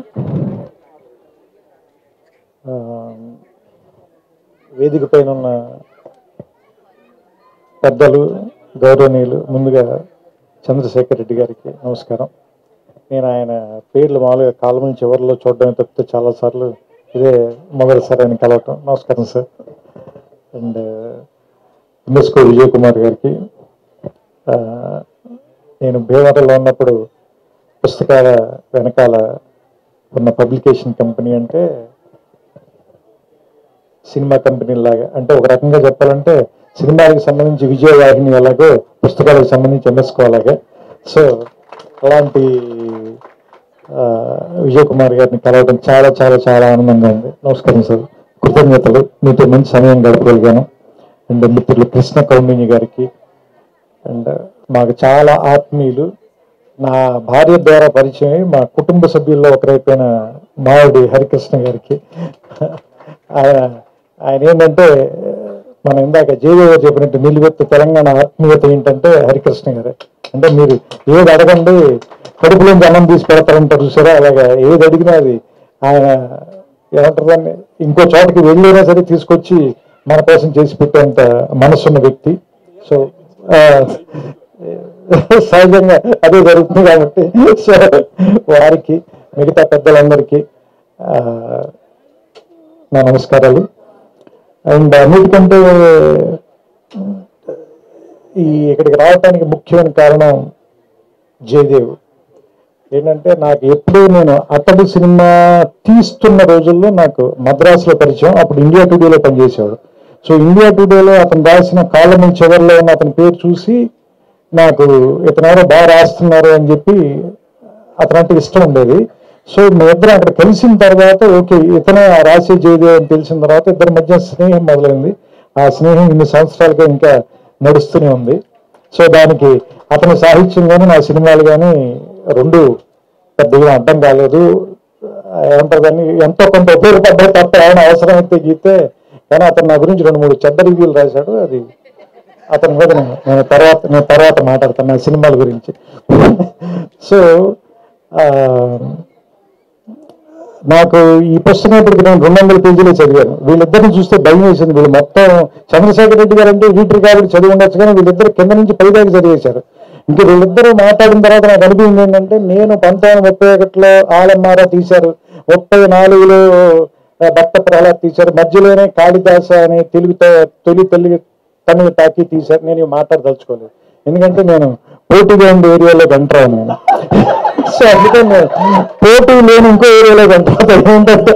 వేదిక పైన ఉన్న పెద్దలు, గౌరవనీయులు, ముందుగా చంద్రశేఖర్ రెడ్డి గారికి నమస్కారం. నేను ఆయన పేర్లు మామూలుగా కాలం చివరిలో చూడడం తప్పితే చాలాసార్లు ఇదే మొదటిసారి ఆయన కలవటం. నమస్కారం సార్. అండ్ ఎంఎస్కో విజయ్ కుమార్ గారికి, నేను భీమవరంలో ఉన్నప్పుడు పుస్తకాల వెనకాల ఉన్న పబ్లికేషన్ కంపెనీ అంటే సినిమా కంపెనీ లాగా, అంటే ఒక రకంగా చెప్పాలంటే సినిమాలకు సంబంధించి విజయవాహిని ఎలాగో పుస్తకాలకు సంబంధించి ఎంఎస్కో అలాగే. సో అలాంటి విజయ్ కుమార్ గారిని కలవడం చాలా చాలా చాలా ఆనందంగా ఉంది. నమస్కారం సార్, కృతజ్ఞతలు. మీతో మంచి సమయం గడపగలిగాను. అండ్ మిత్రులు కృష్ణ కౌండిన్య గారికి, అండ్ మాకు చాలా ఆత్మీయులు, నా భార్య ద్వారా పరిచయం, మా కుటుంబ సభ్యుల్లో ఒకరైపోయిన మావిడి హరికృష్ణ గారికి. ఆయన ఏంటంటే మనం ఇందాక జయదేవ చెప్పినట్టు నిలువెత్తు తెలంగాణ ఆత్మీయత ఏంటంటే హరికృష్ణ గారే. అంటే మీరు ఏది అడగండి కడుపులోంచి అన్నం తీసి పెడతారంటారు చూసారా, అలాగా ఏది అడిగినా అది ఆయన ఏమంటారు దాన్ని ఇంకో చోటకి వెళ్ళైనా సరే తీసుకొచ్చి మన కోసం చేసి పెట్టేంత మనసున్న వ్యక్తి. సో సహజంగా అదే జరుగుతుంది కాబట్టి సో వారికి, మిగతా పెద్దలందరికీ నా నమస్కారాలు. అండ్ అన్నిటికంటే ఇక్కడికి రావడానికి ముఖ్యమైన కారణం జయదేవ్. ఏంటంటే నాకు ఎప్పుడూ నేను అతడు సినిమా తీస్తున్న రోజుల్లో నాకు మద్రాసులో పరిచయం. అప్పుడు ఇండియా టుడేలో పనిచేసేవాడు. సో ఇండియా టుడేలో అతను రాసిన కాలం చివరిలో ఉన్న అతని పేరు చూసి నాకు ఇతను బాగా రాస్తున్నారు అని చెప్పి అతనంటే ఇష్టం ఉండేది. సో మేమిద్దరం అక్కడ కలిసిన తర్వాత ఓకే ఇతనే రాసే జయదేవ్ అని తెలిసిన తర్వాత ఇద్దరి మధ్య స్నేహం మొదలైంది. ఆ స్నేహం ఇన్ని సంవత్సరాలుగా ఇంకా నడుస్తూనే ఉంది. సో దానికి అతని సాహిత్యం కానీ నా సినిమాలు కానీ రెండు పెద్దగా అర్థం కాలేదు. ఏమంటారు దాన్ని ఎంతో కొంత ఉపయోగపడ్డాయి తప్ప ఆయన అవసరమైతే గీతే. కానీ అతను నా గురించి 2-3 చెడ్డ రివ్యూలు రాశాడు. అది అతని మీద నేను తర్వాత మాట్లాడతాను నా సినిమాల గురించి. సో నాకు ఈ పుస్తకం ఇప్పటికి నేను 200 పేజీలే చదివాను. వీళ్ళిద్దరిని చూస్తే భయం వేసింది. వీళ్ళు మొత్తం చంద్రశేఖర్ రెడ్డి గారు అంటే వీటి కాబట్టి చదివి ఉండొచ్చు, కానీ వీళ్ళిద్దరు కింద నుంచి పైదాకా చదివేశారు. ఇంక వీళ్ళిద్దరూ మాట్లాడిన తర్వాత నాకు అనిపించింది ఏంటంటే, నేను 1931లో ఆలమ్మారా తీశారు, 34లో భక్త ప్రహ్లాద్ తీశారు, మధ్యలోనే కాళిదాస అనే తొలి తమిళ టాకీ తీశారు. నేను ఇవి మాట్లాడదలుచుకోలేదు, ఎందుకంటే నేను పోటీగా ఉండే ఏరియాలో గంటరాను నేను. సో అందుకే నేను పోటీ లేని ఇంకో ఏరియాలో గంటరాను. ఏంటంటే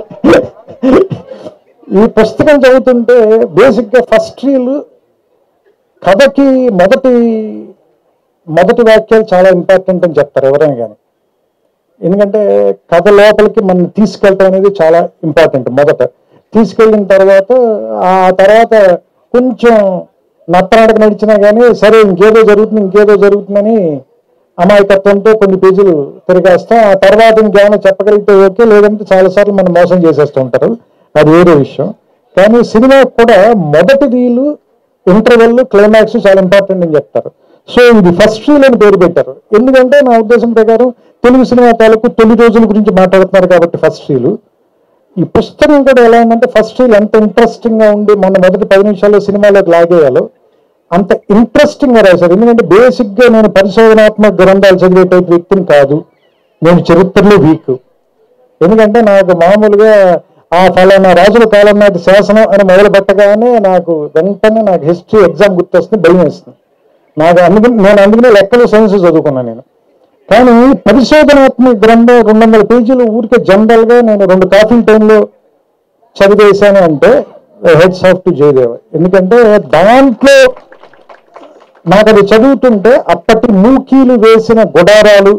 ఈ పుస్తకం చదువుతుంటే బేసిక్గా ఫస్ట్ రీల్ కథకి మొదటి వాక్యాలు చాలా ఇంపార్టెంట్ అని చెప్తారు ఎవరైనా కానీ. ఎందుకంటే కథ లోపలికి మనం తీసుకెళ్ళటం అనేది చాలా ఇంపార్టెంట్. మొదట తీసుకెళ్ళిన తర్వాత ఆ తర్వాత కొంచెం నత్తనాటక నడిచినా కానీ సరే ఇంకేదో జరుగుతుందని అమాయకత్వంతో కొన్ని పేజీలు తిరిగేస్తాం. ఆ తర్వాత ఇంకేమైనా చెప్పగలిగితే ఓకే, లేదంటే చాలాసార్లు మనం మోసం చేసేస్తూ ఉంటారు, అది వేరే విషయం. కానీ సినిమా కూడా మొదటి రీలు, ఇంటర్వెల్, క్లైమాక్స్ చాలా ఇంపార్టెంట్ అని చెప్తారు. సో ఇది ఫస్ట్ రీల్ అని పేరు పెట్టారు. ఎందుకంటే నా ఉద్దేశం ప్రకారం తెలుగు సినిమా తాలూకు తొలి రోజుల గురించి మాట్లాడుతున్నారు కాబట్టి ఫస్ట్ రీలు. ఈ పుస్తకం కూడా ఎలా ఉందంటే ఫస్ట్ రీల్ ఎంత ఇంట్రెస్టింగ్గా ఉండి మొన్న మొదటి 10 నిమిషాల్లో సినిమాలోకి లాగేయాలో అంత ఇంట్రెస్టింగ్గా రాశారు. ఎందుకంటే బేసిక్గా నేను పరిశోధనాత్మక గ్రంథాలు చదివే టైప్ వ్యక్తిని కాదు, నేను చరిత్రలో వీక్. ఎందుకంటే నాకు మామూలుగా ఆ ఫలానా రాజుల కాలం నాటి శాసనం అని మొదలు పెట్టగానే నాకు వెంటనే హిస్టరీ ఎగ్జామ్ గుర్తొస్తుంది, భయం వేస్తుంది నాకు. అందుకనే లెక్కలు సైన్స్ చదువుకున్నాను నేను. కానీ పరిశోధనాత్మక గ్రంథం 200 పేజీలు ఊరికే జనరల్గా నేను 2 కాఫీ టైంలో చదివేశాను అంటే హెడ్స్ ఆఫ్ టు జయదేవ్. ఎందుకంటే దాంట్లో నాకు అది చదువుతుంటే అప్పటి మూకీలు వేసిన గుడారాలు,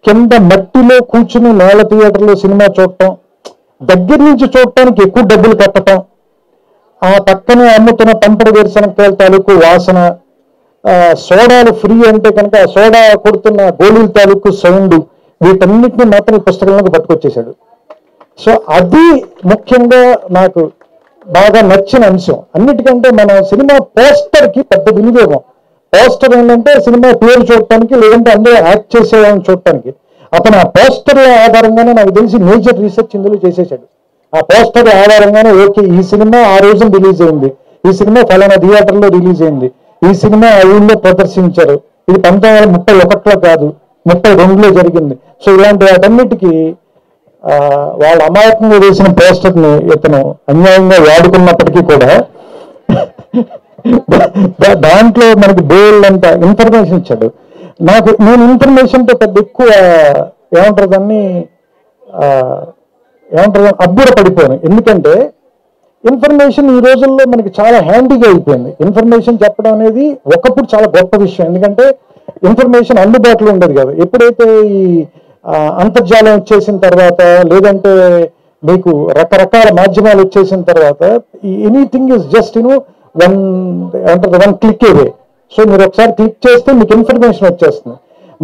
కింద మట్టిలో కూర్చుని నేల థియేటర్లో సినిమా చూడటం, దగ్గర నుంచి చూడటానికి ఎక్కువ డబ్బులు కట్టడం, ఆ పక్కనే అమ్ముతున్న పంపడి వేరుశనక్కాయల తాలూకు వాసన, సోడాలు ఫ్రీ అంటే కనుక ఆ సోడా కొడుతున్న గోళీల తాలూకు సౌండ్, వీటన్నిటిని మాత్రం ఈ పుస్తకంలోకి పట్టుకొచ్చేశాడు. సో అది ముఖ్యంగా నాకు బాగా నచ్చిన అంశం. అన్నిటికంటే మన సినిమా పోస్టర్కి పెద్ద వినియోగం. పోస్టర్ ఏంటంటే సినిమా పేరు చూడటానికి, లేదంటే అందరూ యాక్ట్ చేసేవాళ్ళని చూడటానికి. అతను ఆ పోస్టర్ల ఆధారంగానే నాకు తెలిసి మేజర్ రీసెర్చ్ ఇందులో చేసేసాడు. ఆ పోస్టర్ ఆధారంగానే ఓకే ఈ సినిమా ఆ రోజున రిలీజ్ అయింది, ఈ సినిమా ఫలానా థియేటర్లో రిలీజ్ అయింది, ఈ సినిమా ఆ ఊళ్ళో ప్రదర్శించారు, ఇది 1931లో కాదు 32లో జరిగింది. సో ఇలాంటి వాటన్నిటికీ వాళ్ళ అమాయకంగా వేసిన పోస్టర్ని ఇతను అన్యాయంగా వాడుకున్నప్పటికీ కూడా దాంట్లో మనకి బోల్డ్ అంత ఇన్ఫర్మేషన్ ఇచ్చాడు. నేను ఇన్ఫర్మేషన్తో పెద్ద ఎక్కువ ఏమంటారు అబ్బుర పడిపోయాను. ఎందుకంటే ఇన్ఫర్మేషన్ ఈ రోజుల్లో మనకి చాలా హ్యాండీగా అయిపోయింది. ఇన్ఫర్మేషన్ చెప్పడం అనేది ఒకప్పుడు చాలా గొప్ప విషయం, ఎందుకంటే ఇన్ఫర్మేషన్ అందుబాటులో ఉండేది కాదు. ఎప్పుడైతే ఈ అంతర్జాలం వచ్చేసిన తర్వాత, లేదంటే మీకు రకరకాల మాధ్యమాలు వచ్చేసిన తర్వాత, ఈ anything is just one click away. So మీరు ఒకసారి క్లిక్ చేస్తే మీకు ఇన్ఫర్మేషన్ వచ్చేస్తుంది.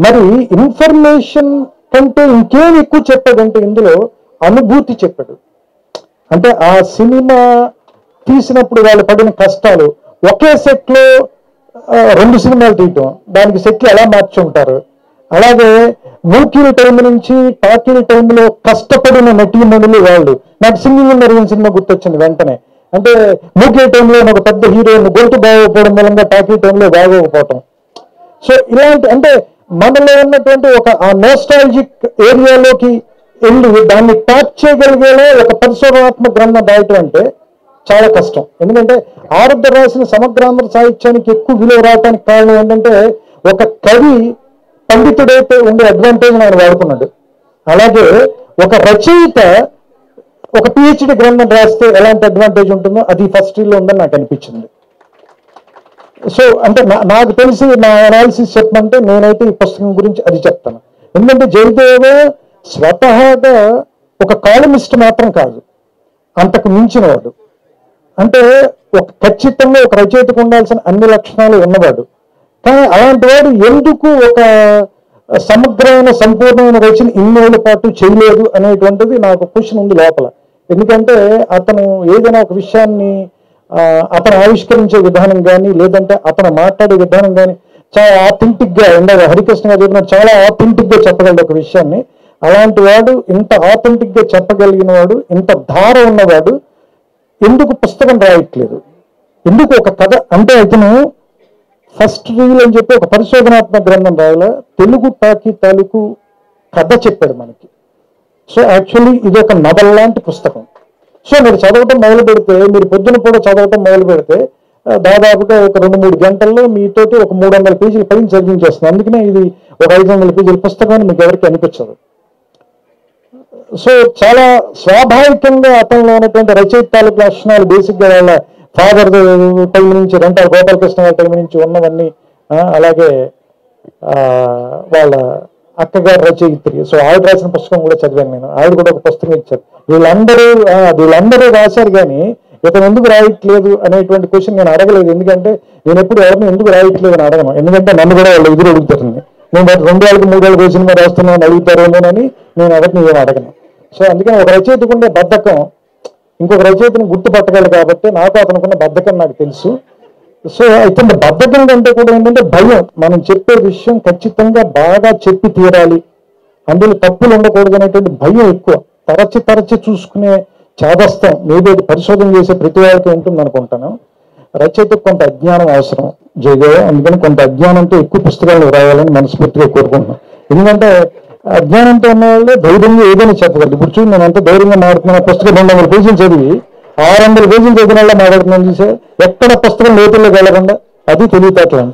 మరి ఇన్ఫర్మేషన్ కంటే ఇంకేం ఎక్కువ చెప్పాడంటే ఇందులో అనుభూతి చెప్పాడు. అంటే ఆ సినిమా తీసినప్పుడు వాళ్ళు పడిన కష్టాలు, ఒకే సెట్లో 2 సినిమాలు తీయటం, దానికి సెట్లు ఎలా మార్చి ఉంటారు, అలాగే మూకీల టైం నుంచి టాకీల టైంలో కష్టపడిన నటీమణులు వాళ్ళు. నాకు సింగింగ్ మెరుగైన సినిమా గుర్తొచ్చింది వెంటనే. అంటే మూకీల టైంలో ఒక పెద్ద హీరోయిన్ గొంతు బాగోకపోవడం మూలంగా టాకీ టైంలో బాగోకపోవటం. సో ఇలాంటి అంటే మనలో ఉన్నటువంటి ఒక ఆ నోస్టాలజిక్ ఏరియాలోకి వెళ్ళి దాన్ని ట్యాప్ చేయగలిగేలా ఒక పరిశోధనాత్మక గ్రంథం రాయటం అంటే చాలా కష్టం. ఎందుకంటే ఆరుద్ర రాసిన సమగ్రాంధ్ర సాహిత్యానికి ఎక్కువ విలువ రావడానికి కారణం ఏంటంటే ఒక కవి పండితుడైతే ఉండే అడ్వాంటేజ్ ఆయన వాడుకున్నాడు. అలాగే ఒక రచయిత ఒక పిహెచ్డి గ్రంథం రాస్తే ఎలాంటి అడ్వాంటేజ్ ఉంటుందో అది ఫస్ట్ రీల్లో ఉందని నాకు అనిపించింది. సో అంటే నాకు తెలిసి నా అనాలిసిస్ చెప్పమంటే నేనైతే ఈ పుస్తకం గురించి అది చెప్తాను. ఎందుకంటే జయదేవ స్వతహాగా ఒక కాలమిస్ట్ మాత్రం కాదు, అంతకు మించినవాడు. అంటే ఖచ్చితంగా ఒక రచయితకు ఉండాల్సిన అన్ని లక్షణాలు ఉన్నవాడు. కానీ అలాంటి వాడు ఎందుకు ఒక సమగ్రమైన సంపూర్ణమైన రచన ఇన్నేళ్ల పాటు చేయలేదు అనేటువంటిది నాకు క్వశ్చన్ ఉంది లోపల. ఎందుకంటే అతను ఏదైనా ఒక విషయాన్ని అతను ఆవిష్కరించే విధానం కానీ, లేదంటే అతను మాట్లాడే విధానం కానీ చాలా ఆథెంటిక్గా ఉండదు. హరికృష్ణ గారు చెప్పినట్టు చాలా ఆథెంటిక్గా చెప్పగలడు ఒక విషయాన్ని. అలాంటి వాడు, ఇంత ఆథెంటిక్గా చెప్పగలిగిన వాడు, ఇంత ధార ఉన్నవాడు ఎందుకు పుస్తకం రాయట్లేదు? ఎందుకు ఒక కథ అంటే అతను ఫస్ట్ రీల్ అని చెప్పి ఒక పరిశోధనాత్మక గ్రంథం రాయాల, తెలుగు టాకీ తాలూకు కథ చెప్పాడు మనకి. సో యాక్చువల్లీ ఇది ఒక నవల లాంటి పుస్తకం. సో మీరు చదవటం మొదలు పెడితే, మీరు పొద్దున కూడా చదవటం మొదలు పెడితే దాదాపుగా ఒక 2-3 గంటల్లో మీతోటి ఒక 300 పేజీల పైన చదివించేస్తుంది. అందుకనే ఇది ఒక 500 పేజీల పుస్తకం మీకు ఎవరికి అనిపించదు. సో చాలా స్వాభావికంగా అతనిలో ఉన్నటువంటి రచయిత తాలూకు లక్షణాలు బేసిక్గా వాళ్ళ ఫాదర్ టైం నుంచి, రెంటాల గోపాలకృష్ణ గారి టైం నుంచి ఉన్నవన్నీ, అలాగే వాళ్ళ అక్కగారు రచయిత్రి. సో ఆవిడ రాసిన పుస్తకం కూడా చదివాను నేను. ఆవిడ కూడా ఒక పుస్తకం ఇచ్చారు. వీళ్ళందరూ రాశారు, కానీ ఇతను ఎందుకు రాయట్లేదు అనేటువంటి క్వశ్చన్ నేను అడగలేదు. ఎందుకంటే నేను ఎప్పుడు ఎవరిని ఎందుకు రాయట్లేదు అని అడగను. ఎందుకంటే నన్ను కూడా వాళ్ళు ఎదురు అడుగుతారండి. నేను 2 ఏళ్ళకి 3 ఏళ్ళకి సినిమా రాస్తున్నాను అడుగుతారేమోనని నేను ఎవరిని ఏమి అడగను. సో అందుకని ఒక రచయితకు ఉండే బద్ధకం ఇంకొక రచయితను గుర్తుపట్టగలరు కాబట్టి నాకు అతనుకున్న బద్ధకం నాకు తెలుసు. సో అయితే బద్ధకం కంటే కూడా ఏంటంటే భయం. మనం చెప్పే విషయం ఖచ్చితంగా బాగా చెప్పి తీరాలి, అందులో తప్పులు ఉండకూడదు అనేటువంటి భయం ఎక్కువ. తరచి చూసుకునే చాదస్తం మేబీ అది పరిశోధన చేసే ప్రతి వారికి ఉంటుంది అనుకుంటాను. రచయితకు కొంత అజ్ఞానం అవసరం జయదేవ. అందుకని కొంత అజ్ఞానంతో ఎక్కువ పుస్తకాలు రాయాలని మనస్ఫూర్తిగా కోరుకుంటున్నాను. ఎందుకంటే అజ్ఞానంతో ఉన్న వాళ్ళే ధైర్యంగా ఏదైనా చెప్పగలరు. ఇప్పుడు చూడండి, నేను ఎంత ధైర్యంగా మాట్లాడుతున్నా. పుస్తకం 200 పేజీలు చదివి 600 పేజీలు చదివిన వాళ్ళ మాట్లాడుతున్నాను చూసే. ఎక్కడ పుస్తకం లోతుల్లోకి వెళ్ళకుండా అది తెలివితేటలు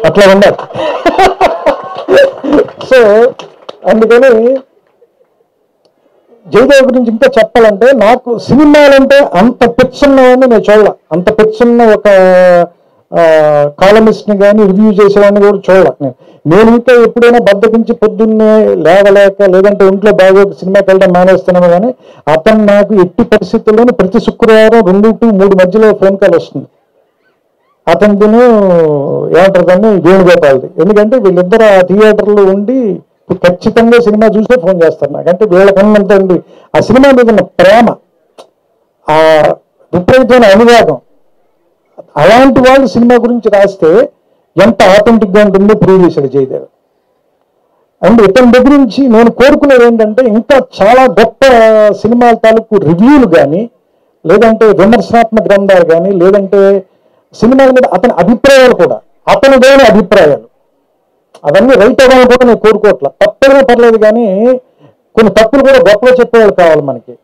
అట్లా ఉండాలి. సో అందుకని జయదేవ్ గురించి ఇంకా చెప్పాలంటే, నాకు సినిమాలంటే అంత పిచ్చున్నవాడిని నేను చూడాల. అంత పిచ్చున్న ఒక కాలమిస్ట్ని కానీ రివ్యూ చేసేవాడిని కూడా చూడాల. నేను ఇంకా ఎప్పుడైనా బద్దకించి పొద్దున్నే లేవలేక లేదంటే ఒంట్లో బాగోక సినిమాకి వెళ్ళడం మానేస్తున్నాను, కానీ అతను నాకు ఎట్టి పరిస్థితుల్లోనూ ప్రతి శుక్రవారం 2 to 3 మధ్యలో ఫోన్ కాల్ వస్తుంది. అతనిదిను ఏమంటారు దాన్ని, వేణుగోపాల్ది. ఎందుకంటే వీళ్ళిద్దరు ఆ థియేటర్లో ఉండి ఖచ్చితంగా సినిమా చూసే ఫోన్ చేస్తారు నాకు. అంటే వీళ్ళకున్నంత ఆ సినిమా మీద ఉన్న ప్రేమ, ఆ విపరీతమైన అనురాగం. అలాంటి వాళ్ళు సినిమా గురించి రాస్తే ఎంత ఆథెంటిక్గా ఉంటుందో ప్రూవ్ చేశాడు జయదేవ్. అండ్ ఇతని దగ్గర నుంచి నేను కోరుకునేది ఏంటంటే, ఇంకా చాలా గొప్ప సినిమాల తాలూకు రివ్యూలు కానీ, లేదంటే విమర్శనాత్మక గ్రంథాలు కానీ, లేదంటే సినిమాల మీద అతని అభిప్రాయాలు కూడా, అతనిదైన అభిప్రాయాలు అవన్నీ రైట్ అవ్వాలని కూడా నేను కోరుకోవట్లా. తప్పైనా పర్లేదు, కానీ కొన్ని తప్పులు కూడా గొప్పగా చెప్పేవాళ్ళు కావాలి మనకి.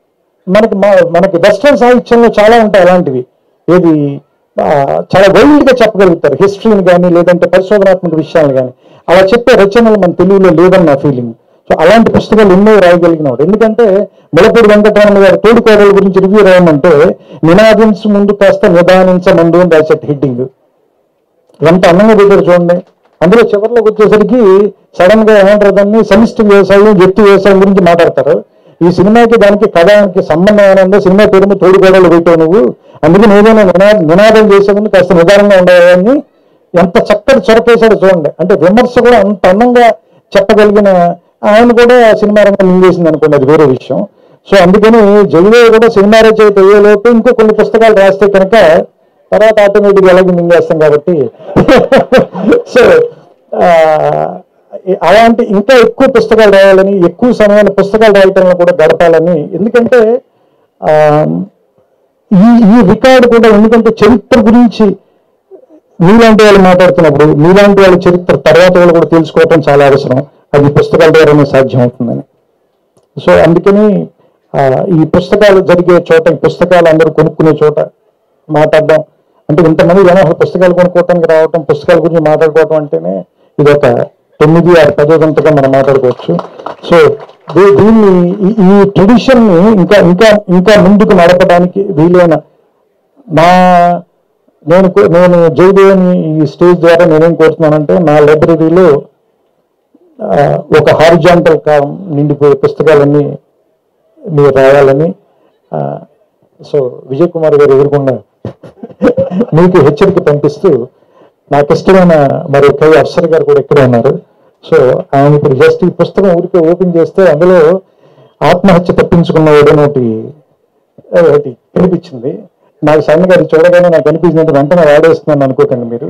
మనకి వెస్ట్రన్ సాహిత్యంలో చాలా ఉంటాయి అలాంటివి. ఏది చాలా వైల్డ్గా చెప్పగలుగుతారు హిస్టరీని కానీ, లేదంటే పరిశోధనాత్మక విషయాలు కానీ. అలా చెప్పే రచనలు మన తెలుగులో లేదని నా ఫీలింగ్. సో అలాంటి పుస్తకాలు ఎన్నో రాయగలిగినాడు. ఎందుకంటే ములపూడి వెంకటరమణ గారు తోడుకోడల గురించి రివ్యూ రాయమంటే, నినాదించు ముందు కాస్త నిదానించమండు అని రాసేట హెడ్డింగ్. ఎంత అందంగా పెట్టారు చూడండి. అందులో చివరిలోకి వచ్చేసరికి సడన్ గా ఏమంటారు దాన్ని, సమిష్టి వ్యవసాయం, వ్యక్తి వ్యవసాయం గురించి మాట్లాడతారు. ఈ సినిమాకి దానికి కథానికి సంబంధం ఏమైనా సినిమా పేరు తోడుకోడలు పెట్టావు నువ్వు, అందుకని ఏదైనా నినాదం చేసేందుకు కాస్త నిదానంగా ఉండేవాడిని. ఎంత చక్కటి చొరకేశాడు చూడండి. అంటే విమర్శ కూడా అంత అందంగా చెప్పగలిగిన ఆయన కూడా సినిమా రంగం మింగేసింది అనుకోండి, అది వేరే విషయం. సో అందుకని జయదేవ్ కూడా సినిమా రచయిత అయ్యేలోపు ఇంకో కొన్ని పుస్తకాలు రాస్తే కనుక తర్వాత ఆటోమేటిక్గా ఎలాగో మింగేస్తాం కాబట్టి సో అలాంటి ఇంకా ఎక్కువ పుస్తకాలు రాయాలని, ఎక్కువ సమయాన్ని పుస్తకాలు రాయటంలో కూడా గడపాలని. ఎందుకంటే ఈ రికార్డు కూడా, ఎందుకంటే చరిత్ర గురించి మీలాంటి వాళ్ళు మాట్లాడుతున్నప్పుడు మీలాంటి వాళ్ళ చరిత్ర తర్వాత వాళ్ళు కూడా తెలుసుకోవటం చాలా అవసరం. అది పుస్తకాల ద్వారానే సాధ్యం అవుతుందని. సో అందుకని ఈ పుస్తకాలు జరిగే చోట, ఈ పుస్తకాలు అందరూ కొనుక్కునే చోట మాట్లాడడం అంటే, ఇంతమంది జనాలు పుస్తకాలు కొనుక్కోవటానికి రావటం, పుస్తకాల గురించి మాట్లాడుకోవటం అంటేనే ఇది ఒక 9-10 గంటగా మనం మాట్లాడుకోవచ్చు. సో దీన్ని ఈ ట్రెడిషన్ని ఇంకా ఇంకా ఇంకా ముందుకు నడపడానికి వీలైన నేను జయదేవ్ని ఈ స్టేజ్ ద్వారా నేనేం కోరుతున్నానంటే, నా లైబ్రరీలో ఒక హారిజాంటల్ కాలం నిండిపోయే పుస్తకాలన్నీ మీరు రాయాలని. సో విజయ్ కుమార్ గారు ఎదుర్కొన్న మీకు హెచ్చరిక పంపిస్తూ, నాకు ఇష్టమైన మరి కై అఫ్సర్ గారు కూడా ఇక్కడే ఉన్నారు. సో ఆయన ఇప్పుడు జస్ట్ ఈ పుస్తకం ఊరికే ఓపెన్ చేస్తే అందులో ఆత్మహత్య తప్పించుకున్నవాడు ఒకటి కనిపించింది. నాకు సడన్ గారు చూడగానే నాకు అనిపించిందంటే వెంటనే వాడేస్తున్నాను అనుకోకండి మీరు.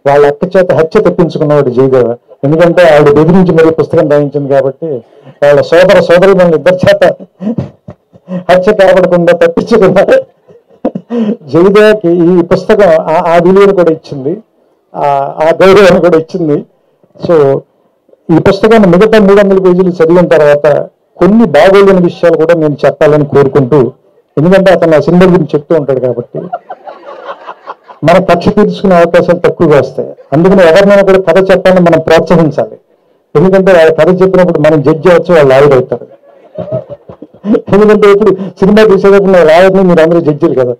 వాళ్ళ అక్క చేత హత్య తప్పించుకున్నవాడు జయదేవ. ఎందుకంటే ఆవిడ బెదిరించి మరీ పుస్తకం రాయించింది కాబట్టి వాళ్ళ సోదరి మన ఇద్దరి చేత హత్య కాపాడకుండా తప్పించుకున్నారు. జయదేవకి ఈ పుస్తకం ఆ విలువను కూడా ఇచ్చింది, ఆ గౌరవాన్ని కూడా ఇచ్చింది. సో ఈ పుస్తకాన్ని మిగతా 300 పేజీలు చదివిన తర్వాత కొన్ని బాగోలేని విషయాలు కూడా నేను చెప్పాలని కోరుకుంటూ, ఎందుకంటే అతను ఆ సినిమా గురించి చెప్తూ ఉంటాడు కాబట్టి మన కక్ష తీర్చుకునే అవకాశాలు తక్కువగా వస్తాయి. అందుకని ఎవరినైనా కూడా కథ చెప్పాలని మనం ప్రోత్సహించాలి. ఎందుకంటే వాళ్ళ కథ చెప్పినప్పుడు మనం జడ్జి అవచ్చు, వాళ్ళు ఆవిడ అవుతారు. ఎందుకంటే ఇప్పుడు సినిమా తీసేటప్పుడు నా రాయని మీరు అందరూ జడ్జిలు కదా.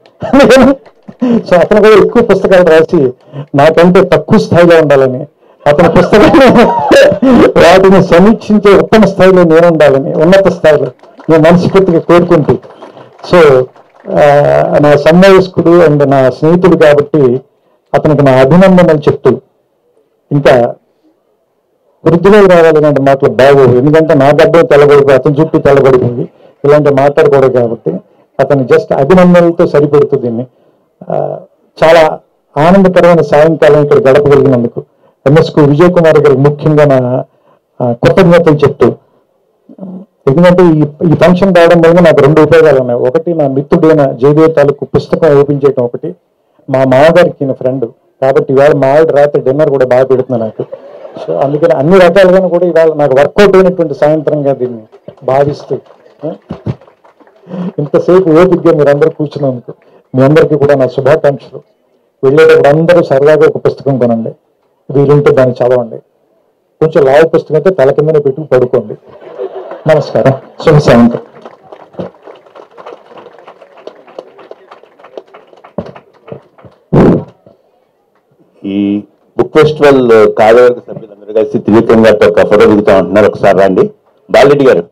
సో అతను కూడా ఎక్కువ పుస్తకాలు రాసి నాకంటే తక్కువ స్థాయిలో ఉండాలని, అతని పుస్తకాలు వాటిని సమీక్షించే ఉత్తమ స్థాయిలో నేను ఉండాలని, ఉన్నత స్థాయిలో నేను మనస్ఫూర్తిగా కోరుకుంటూ, సో నా సన్మాయస్కుడు అండ్ నా స్నేహితుడు కాబట్టి అతనికి నా అభినందనలు చెప్తూ, ఇంకా వృద్ధిలో రావాలి ఇలాంటి మాటలు బాగోవు, ఎందుకంటే నా గడ్డం తెల్లబడిపోయి అతని చుట్టూ తెల్లబడిపోయింది, ఇలాంటి మాట్లాడకూడదు కాబట్టి అతను జస్ట్ అభినందనలతో సరిపెడుతూ దీన్ని చాలా ఆనందకరమైన సాయంకాలం ఇక్కడ గడపగలిగినందుకు ఎంఎస్కు విజయ్ కుమార్ గారికి ముఖ్యంగా నా కృతజ్ఞతలు చెప్తూ, ఎందుకంటే ఈ ఫంక్షన్ రావడం వల్ల నాకు 2 ఉపయోగాలు ఉన్నాయి. ఒకటి, నా మిత్రుడైన జయదేవ్ తాలూకు పుస్తకం ఓపెన్ చేయడం ఒకటి, మా మామగారికి నా ఫ్రెండ్ కాబట్టి ఇవాళ మా ఆవిడ రాత్రి డిన్నర్ కూడా బాగా పెడుతుంది నాకు. సో అందుకని అన్ని రకాలుగాను కూడా ఇవాళ నాకు వర్కౌట్ అయినటువంటి సాయంత్రంగా దీన్ని భావిస్తూ, ఇంతసేపు ఓపికగా మీరందరూ కూర్చున్నందుకు మీ అందరికీ కూడా నా శుభాకాంక్షలు. వెళ్ళేటప్పుడు అందరూ సరదాగా ఒక పుస్తకం కొనండి, వీలుంటే దాన్ని చదవండి. కొంచెం లావు పుస్తకం అయితే తల కిందనే పెట్టుకు పడుకోండి. నమస్కారం, శుభ సాయంత్రం. ఈ బుక్ ఫెస్టివల్ కార్యవర్గ సభ్యులందరూ కలిసి త్రివిక్రమ్ గారితో ఒక ఫోటో దిగుతా ఉంటున్నారు. ఒకసారి రండి. బాలరెడ్డి గారు.